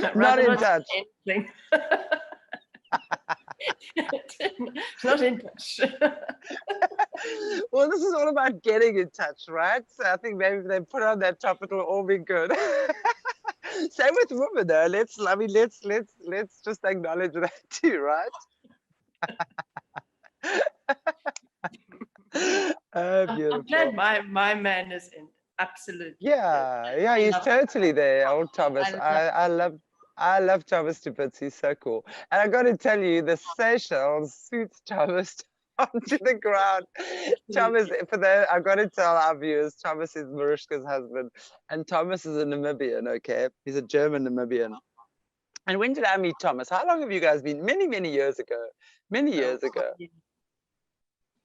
Not rather in not touch. say anything. Not in touch. Well, this is all about getting in touch, right? So I think maybe if they put on that top, it'll all be good. Same with women, though. Let's just acknowledge that too, right? Oh, I'm beautiful. glad my man is in. Absolutely. Yeah, yeah, I he's love totally there, old Thomas. I love I love Thomas to bits. He's so cool. And I got to tell you, the Seychelles suits Thomas onto the ground. Thomas, I got to tell our viewers, Thomas is Marutsca's husband, and Thomas is a Namibian. Okay, he's a German Namibian. And when did I meet Thomas? How long have you guys been? Many, many years ago. Many years ago.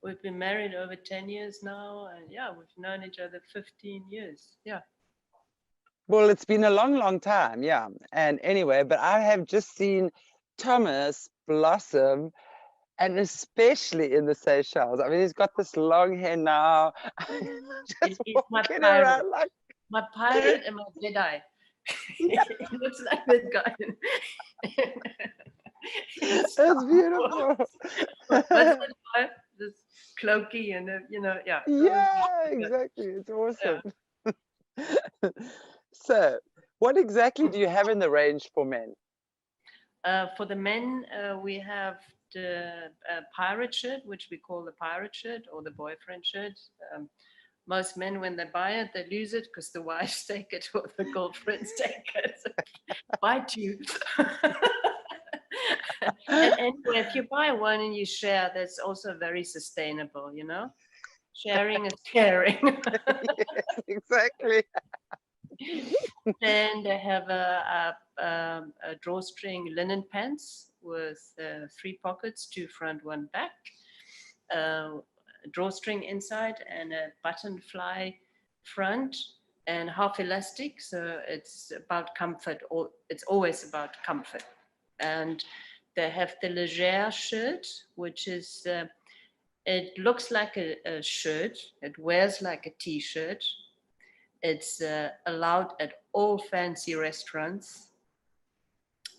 We've been married over 10 years now, and yeah, we've known each other 15 years. Yeah. Well, it's been a long, long time, yeah. And anyway, but I have just seen Thomas blossom, and especially in the Seychelles. I mean, he's got this long hair now. Just He's my walking pirate. around like My pirate and my Jedi. Yeah. He looks like that guy. It's beautiful. What's that guy? This cloaky and yeah. Yeah, exactly. It's awesome. So, what exactly do you have in the range for men? For the men, we have the pirate shirt, which we call the pirate shirt or the boyfriend shirt. Most men, when they buy it, they lose it because the wives take it or the girlfriends take it. Buy two. And anyway, if you buy one and you share, that's also very sustainable, Sharing is caring. Yes, exactly. Then they have a drawstring linen pants with 3 pockets, 2 front, 1 back, drawstring inside, and a button fly front, and half elastic. So it's about comfort, or it's always about comfort. And they have the légère shirt, which is it looks like a shirt. It wears like a t-shirt. It's allowed at all fancy restaurants.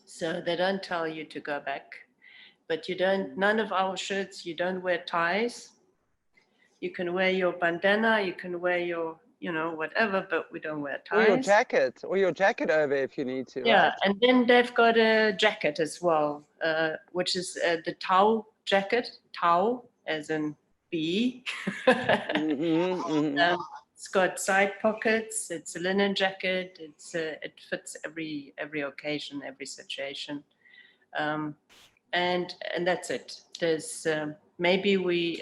So they don't tell you to go back. But none of our shirts, you don't wear ties. You can wear your bandana, you can wear your, whatever, but we don't wear ties. Or your jacket over if you need to, Yeah, right? and then they've got a jacket as well, which is the Tau jacket, Tau as in bee. It's got side pockets. It's a linen jacket. It fits every occasion, every situation, and that's it. There's maybe we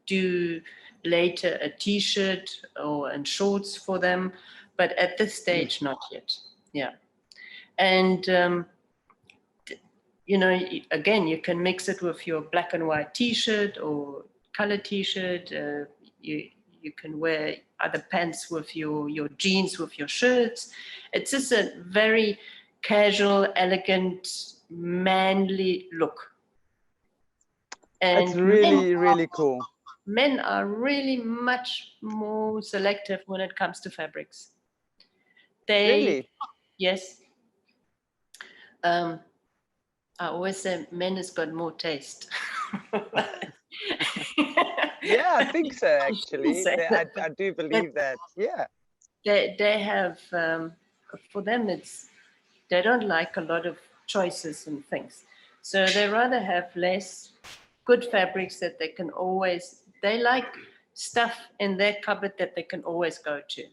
do later a t-shirt and shorts for them, but at this stage not yet. Yeah, and again, you can mix it with your black and white t-shirt or color t-shirt. You can wear other pants with your jeans, with your shirts. It's just a very casual, elegant, manly look. And it's really cool. Men are really much more selective when it comes to fabrics. Really? Yes. I always say men has got more taste. Yeah, I think so, actually. I do believe that. Yeah. They have, for them, they don't like a lot of choices and things. So they rather have less good fabrics that they like stuff in their cupboard that they can always go to.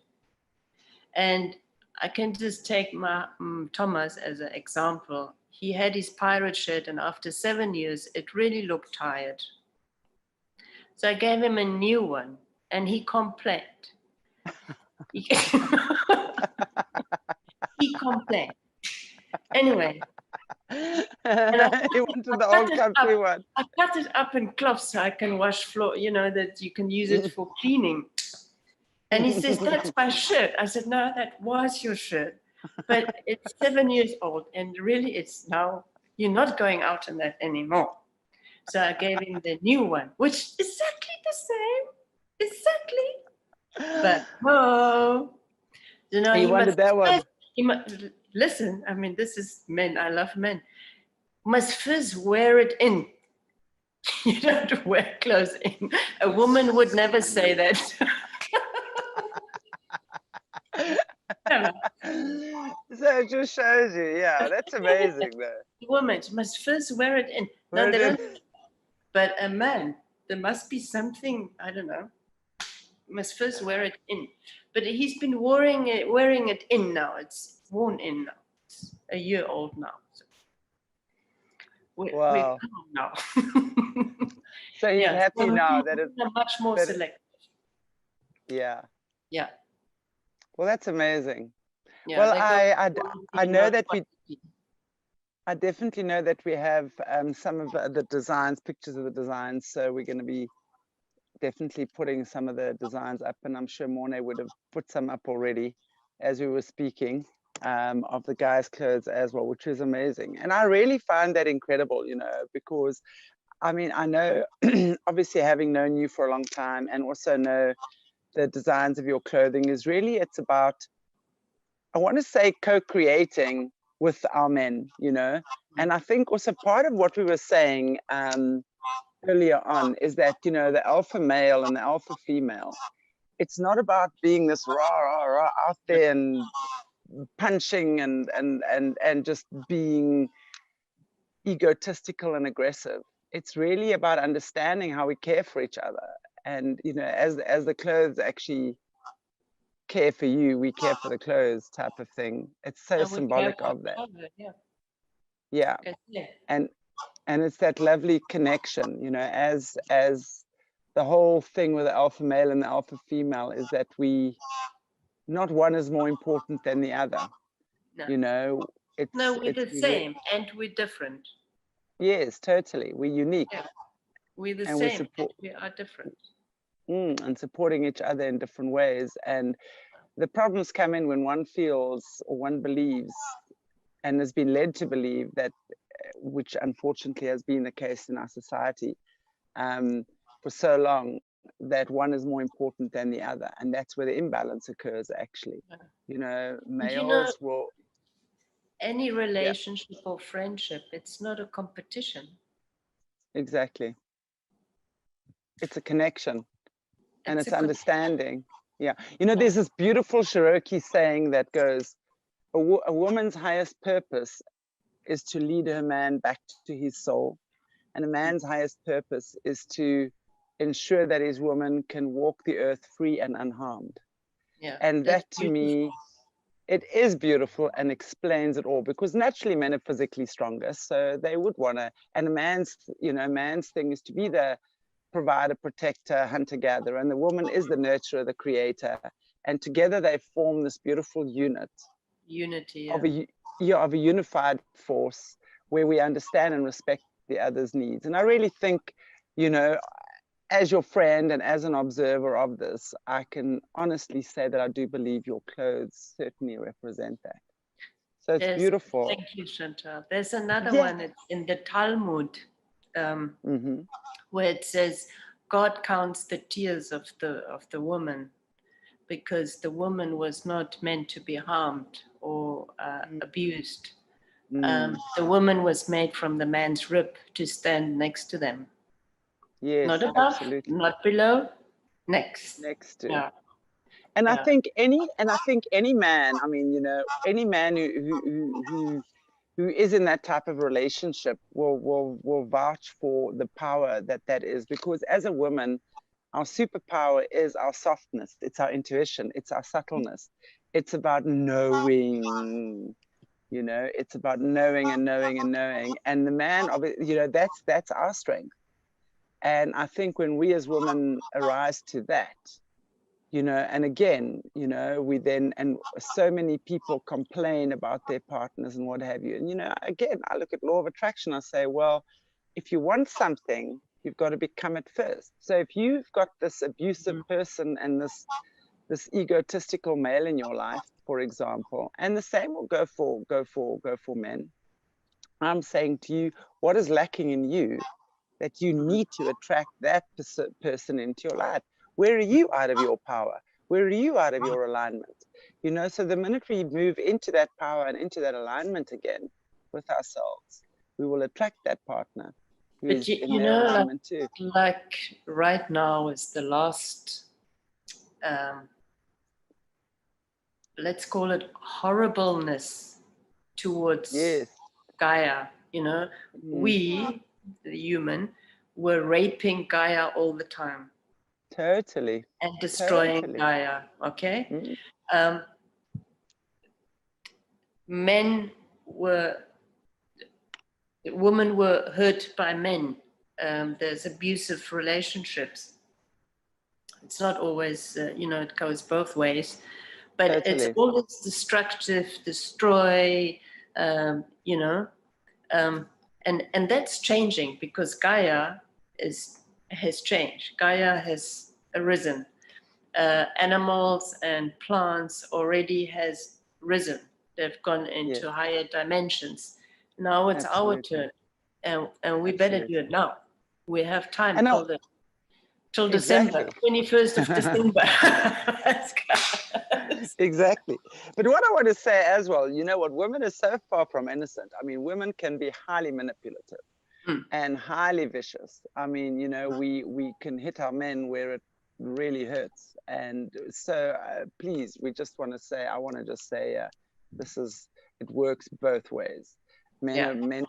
And I can just take my Thomas as an example. He had his pirate shirt, and after 7 years, it really looked tired. So I gave him a new one, and he complained. He complained. Anyway. He wanted the old comfy one. I cut it up in cloth so I can wash floor, that you can use it for cleaning. And he says, that's my shirt. I said, no, that was your shirt. But it's 7 years old, and really it's now, you're not going out in that anymore. So I gave him the new one, which exactly the same, exactly. But no, you know, You he wanted must that one. first, listen. I mean, this is men. I love men. Must first wear it in. You don't wear clothes in. A woman would never say that. So it just shows you, yeah, that's amazing though. Women must first wear it in. No, Wear they it in. don't. But a man, there must be something, I don't know, must first wear it in. But he's been wearing it in now. It's worn in now. It's a year old now. So we're Wow. calm now. So he's Yeah, happy so now that women are much more that selective. yeah. Yeah, Well, that's amazing. yeah. Well, They go I know not that quantity. I definitely know that we have some of the designs, pictures of the designs. So we're going to be definitely putting some of the designs up, and I'm sure Mornay would have put some up already as we were speaking, of the guys' clothes as well, which is amazing. And I really find that incredible, you know, because I mean, I know obviously having known you for a long time and also know the designs of your clothing is really, it's about, I want to say, co-creating with our men, you know. And I think also part of what we were saying earlier on is that, you know, the alpha male and the alpha female, it's not about being this rah rah rah out there and punching and just being egotistical and aggressive. It's really about understanding how we care for each other. And you know, as the clothes actually care for you, we care for the clothes type of thing. It's so And we care symbolic for of that. each other, yeah. Yeah. Yeah. And it's that lovely connection, you know, as the whole thing with the alpha male and the alpha female is that we, not one is more important than the other. No. You know, No, we're it's the same and we're different. yes, totally. We're unique. Yeah. We're the And we same and support we are different. and supporting each other in different ways. And the problems come in when one feels or one believes and has been led to believe that, which unfortunately has been the case in our society for so long, that one is more important than the other. And that's where the imbalance occurs, actually. Yeah. You know, And you know, males will, any yeah, relationship or friendship, it's not a competition. exactly. It's a connection and It's it's a connection. understanding. Yeah. You know, there's this beautiful Cherokee saying that goes, a woman's highest purpose is to lead her man back to his soul. And a man's highest purpose is to ensure that his woman can walk the earth free and unharmed. Yeah, And that's that to beautiful. me, it is beautiful and explains it all, because naturally men are physically stronger. So they would want to, and a man's, you know, man's thing is to be the provider, protector, hunter, gatherer, and the woman is the nurturer, the creator. And together they form this beautiful unit Unity, of yeah. of a unified force where we understand and respect the other's needs. And I really think, you know, as your friend and as an observer of this, I can honestly say that I do believe your clothes certainly represent that. So it's beautiful. Thank you, Chantelle. There's another Yeah. one, it's in the Talmud, Mm-hmm. where it says God counts the tears of the woman, because the woman was not meant to be harmed or abused. The woman was made from the man's rib to stand next to them. Yes, Not above, absolutely. not below, next. Next to. Yeah. And Yeah. I think any man, I mean, you know, any man who is in that type of relationship will vouch for the power that is, because as a woman, our superpower is our softness, it's our intuition, it's our subtleness. It's about knowing, you know, it's about knowing and knowing and knowing. And the man of it, you know, that's our strength. And I think when we as women arise to that, you know, and again, you know, we then, and so many people complain about their partners and what have you. And, you know, again, I look at law of attraction, I say, well, if you want something, you've got to become it first. So if you've got this abusive person and this egotistical male in your life, for example, and the same will go for men. I'm saying to you, what is lacking in you that you need to attract that person into your life. Where are you out of your power? Where are you out of your alignment? You know, so the minute we move into that power and into that alignment again with ourselves, we will attract that partner who's But in their alignment too. Like right now is the last, let's call it horribleness towards Gaia. You know, we, the human, were raping Gaia all the time. Totally. And destroying Gaia, okay? Women were hurt by men. There's abusive relationships. It's not always, you know, it goes both ways, but it's always destructive, destroy, you know, and that's changing because Gaia has changed. Gaia has arisen. Animals and plants already has risen. They've gone into higher dimensions. Now it's our turn, and we better do it now. We have time till December, 21st of December. Exactly. But what I want to say as well, you know what, women are so far from innocent. I mean, women can be highly manipulative and highly vicious. I mean, you know, we can hit our men where it really hurts. And so please, we just want to say, I want to just say, it works both ways. Men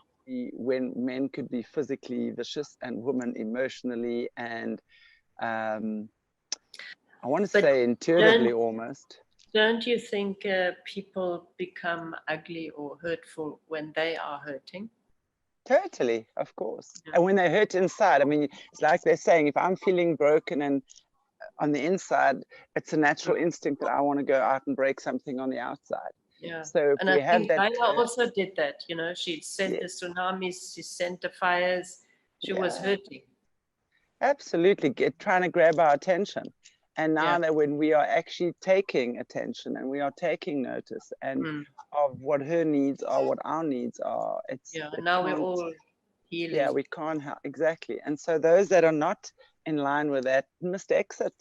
could be physically vicious and women emotionally and I want to say intuitively almost. Don't you think people become ugly or hurtful when they are hurting? Totally, of course. And when they hurt inside, I mean, it's like they're saying, if I'm feeling broken and on the inside, it's a natural instinct that I want to go out and break something on the outside. Yeah. So and we I have think that. Gaia also did that. You know, she sent the tsunamis, she sent the fires. She was hurting. Absolutely, trying to grab our attention. And now that when we are actually taking attention and we are taking notice and of what her needs are, what our needs are, now we're all healing. Yeah, we can't help exactly. And so those that are not in line with that must exit.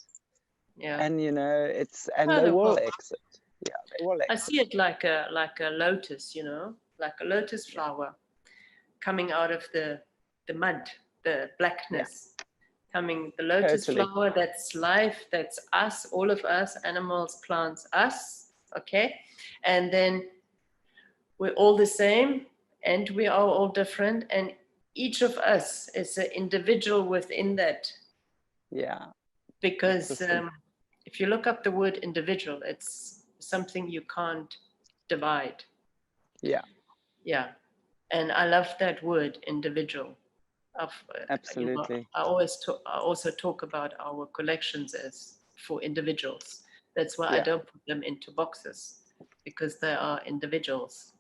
Yeah. And you know, they will exit. Yeah, they will exit. I see it like a lotus, you know, like a lotus flower coming out of the mud, the blackness. Coming, the lotus flower, that's life, that's us, all of us, animals, plants, us, okay? And then we're all the same and we are all different and each of us is an individual within that. Yeah. Because if you look up the word individual, it's something you can't divide. Yeah. Yeah. And I love that word, individual. Absolutely. You know, I also talk about our collections as for individuals. That's why I don't put them into boxes because they are individuals.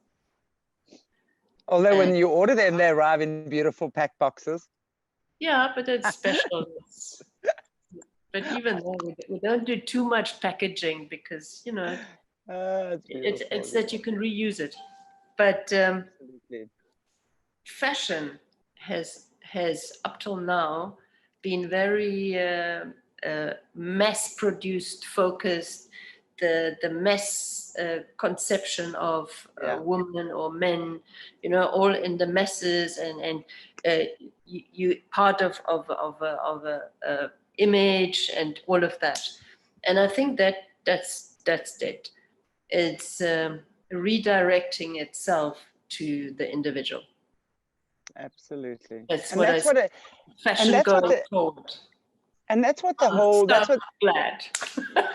Although when you order them, they arrive in beautiful packed boxes. Yeah, but it's special. But even though we don't do too much packaging because, you know, it's that you can reuse it. But fashion has up till now been very mass-produced, focused. The mass conception of women or men, you know, all in the masses, and you part of a image and all of that. And I think that's it. It's redirecting itself to the individual. Absolutely. That's fashion going forward. And that's what the whole glad.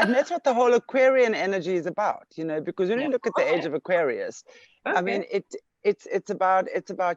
And that's what the whole Aquarian energy is about, you know, because when you look at the age of Aquarius, I mean, it's about,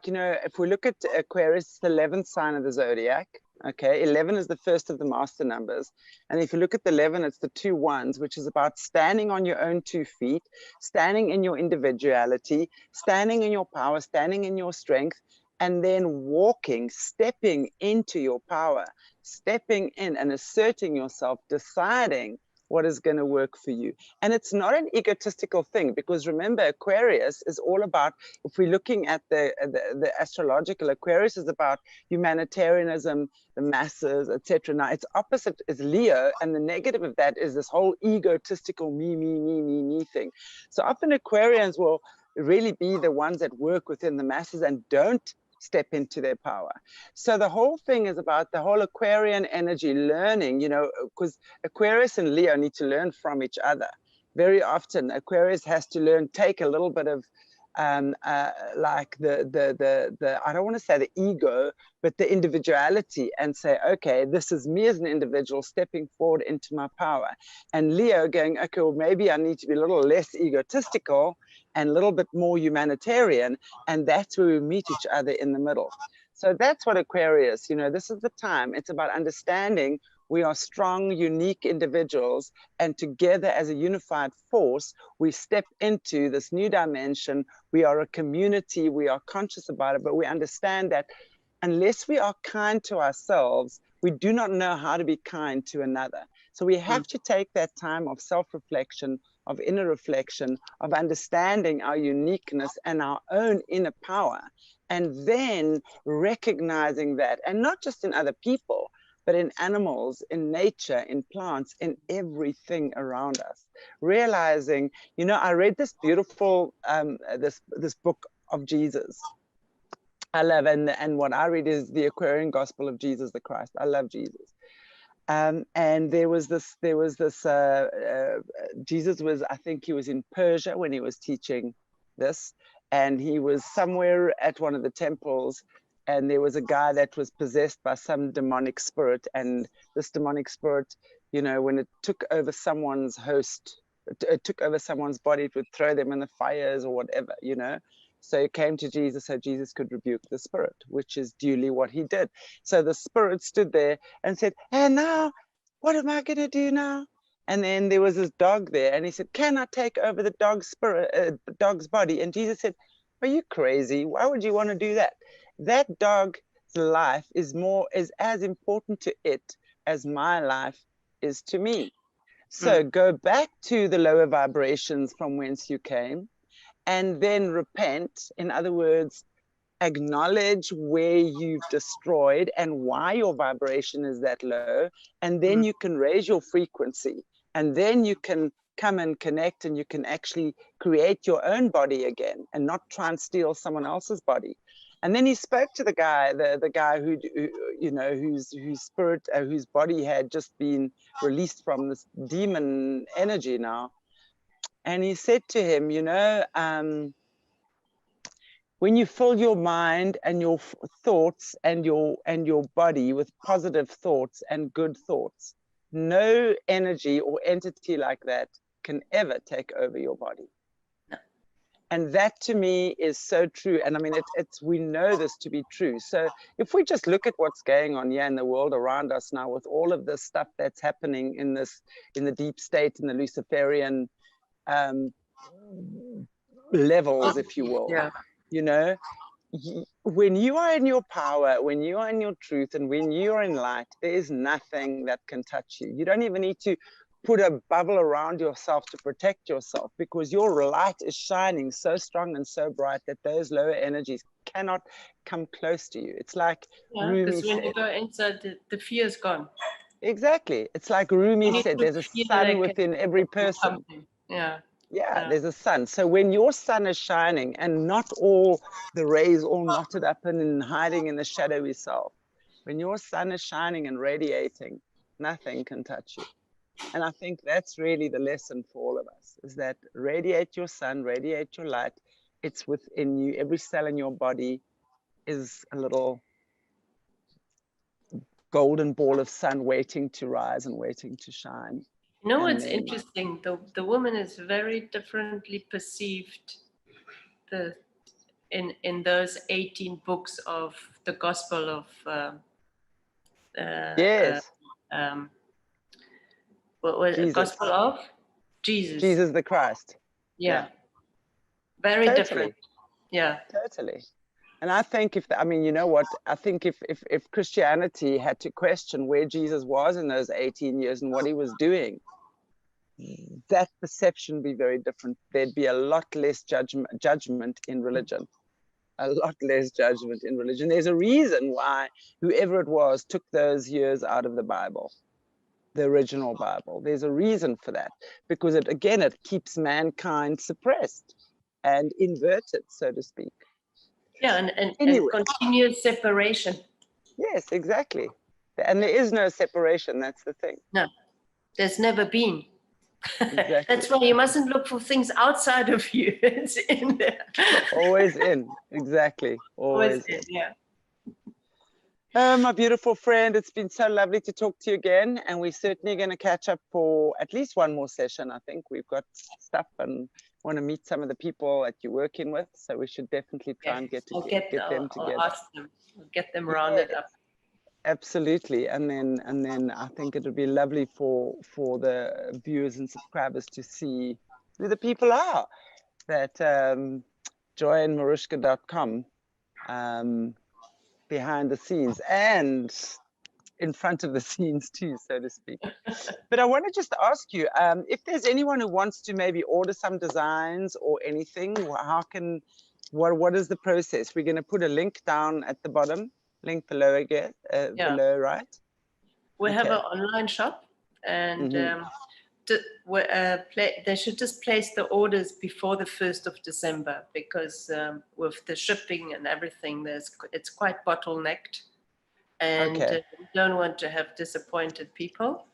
you know, if we look at Aquarius, it's the 11th sign of the zodiac. Okay, 11 is the first of the master numbers. And if you look at the 11, it's the 2 1s, which is about standing on your own 2 feet, standing in your individuality, standing in your power, standing in your strength, and then walking, stepping into your power, stepping in and asserting yourself, deciding what is going to work for you. And it's not an egotistical thing, because remember, Aquarius is all about, if we're looking at the astrological, Aquarius is about humanitarianism, the masses, etc. Now its opposite is Leo, and the negative of that is this whole egotistical me thing. So often Aquarians will really be the ones that work within the masses and don't step into their power. So the whole thing is about the whole Aquarian energy, learning, you know, because Aquarius and Leo need to learn from each other. Very often Aquarius has to learn, take a little bit of like the I don't want to say the ego, but the individuality, and say, okay, this is me as an individual stepping forward into my power. And Leo going, okay, well, maybe I need to be a little less egotistical and a little bit more humanitarian, and that's where we meet each other in the middle. So that's what Aquarius, you know, this is the time. It's about understanding we are strong, unique individuals, and together as a unified force, we step into this new dimension. We are a community, we are conscious about it, but we understand that unless we are kind to ourselves, we do not know how to be kind to another. So we have to take that time of self-reflection, of inner reflection, of understanding our uniqueness and our own inner power, and then recognizing that, and not just in other people, but in animals, in nature, in plants, in everything around us. Realizing, you know, I read this beautiful, this book of Jesus. I love, and what I read is the Aquarian Gospel of Jesus the Christ. I love Jesus. And there was this, Jesus was, I think he was in Persia when he was teaching this, and he was somewhere at one of the temples, and there was a guy that was possessed by some demonic spirit, and this demonic spirit, you know, when it took over someone's host, it took over someone's body, it would throw them in the fires or whatever, you know. So he came to Jesus so Jesus could rebuke the spirit, which is duly what he did. So the spirit stood there and said, and now, what am I going to do now? And then there was this dog there, and he said, can I take over the dog's spirit, the dog's body? And Jesus said, are you crazy? Why would you want to do that? That dog's life is as important to it as my life is to me. So go back to the lower vibrations from whence you came, and then repent. In other words, acknowledge where you've destroyed and why your vibration is that low, and then you can raise your frequency, and then you can come and connect, and you can actually create your own body again and not try and steal someone else's body. And then he spoke to the guy, the guy who you know, whose spirit, whose body had just been released from this demon energy now. And he said to him, you know, when you fill your mind and your thoughts and your body with positive thoughts and good thoughts, no energy or entity like that can ever take over your body. No. And that to me is so true. And I mean, we know this to be true. So if we just look at what's going on here in the world around us now, with all of this stuff that's happening in the deep state, in the Luciferian levels, if you will, yeah. You know, when you are in your power, when you are in your truth, and when you are in light, there is nothing that can touch you. You don't even need to put a bubble around yourself to protect yourself, because your light is shining so strong and so bright that those lower energies cannot come close to you. It's like because when you go inside, the fear is gone. Exactly. It's like Rumi said, there's a sun within every person. Yeah, there's a sun. So when your sun is shining and not all the rays all knotted up and hiding in the shadowy self, when your sun is shining and radiating, nothing can touch you. And I think that's really the lesson for all of us, is that radiate your sun, radiate your light. It's within you. Every cell in your body is a little golden ball of sun waiting to rise and waiting to shine. You know what's interesting? The woman is very differently perceived in those 18 books of the Gospel of yes. What was it? Gospel of Jesus. Jesus the Christ. Yeah. Very totally different. Yeah. Totally. And I think you know what? I think if Christianity had to question where Jesus was in those 18 years and what he was doing, that perception would be very different. There'd be a lot less judgment in religion. A lot less judgment in religion. There's a reason why whoever it was took those years out of the Bible, the original Bible. There's a reason for that, because it, again, it keeps mankind suppressed and inverted, so to speak. Yeah, and continuous separation. Yes, exactly. And there is no separation. That's the thing. No, there's never been. Exactly. That's why you mustn't look for things outside of you. It's in there. Always in. Exactly. Always in. Yeah. My beautiful friend, it's been so lovely to talk to you again. And we're certainly going to catch up for at least one more session. I think we've got stuff and want to meet some of the people that you're working with. So we should definitely try and get them together. I'll ask them. I'll get them rounded up. Absolutely. And then I think it would be lovely for the viewers and subscribers to see who the people are that join Marutsca.com behind the scenes and in front of the scenes too, so to speak. But I want to just ask you, if there's anyone who wants to maybe order some designs or anything, what is the process? We're going to put a link down at the bottom. Link below again, below, right? We have an online shop, and they should just place the orders before the 1st of December, because with the shipping and everything, it's quite bottlenecked, and we don't want to have disappointed people.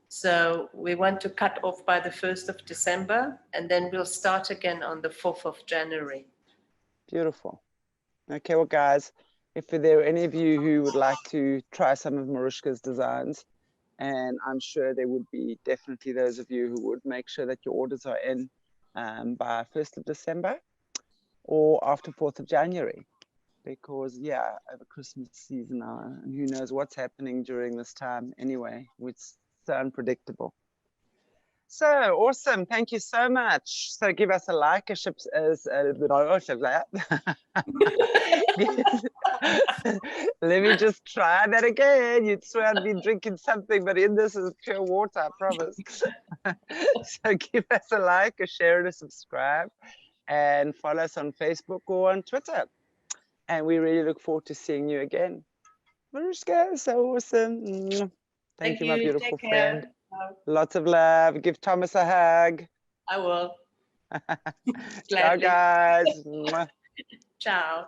So we want to cut off by the 1st of December, and then we'll start again on the 4th of January. Beautiful. Okay, well, guys, if there are any of you who would like to try some of Marutsca's designs, and I'm sure there would be definitely those of you who would, make sure that your orders are in by 1st of December or after 4th of January, because over Christmas season now, and who knows what's happening during this time anyway. It's so unpredictable. So awesome. Thank you so much. So give us a like, Let me just try that again. You'd swear I'd been drinking something, but in this is pure water, I promise. So give us a like, a share, and a subscribe, and follow us on Facebook or on Twitter. And we really look forward to seeing you again. Marutsca, so awesome. Thank you, my beautiful friend. Lots of love. Give Thomas a hug. I will. Ciao, guys. Ciao.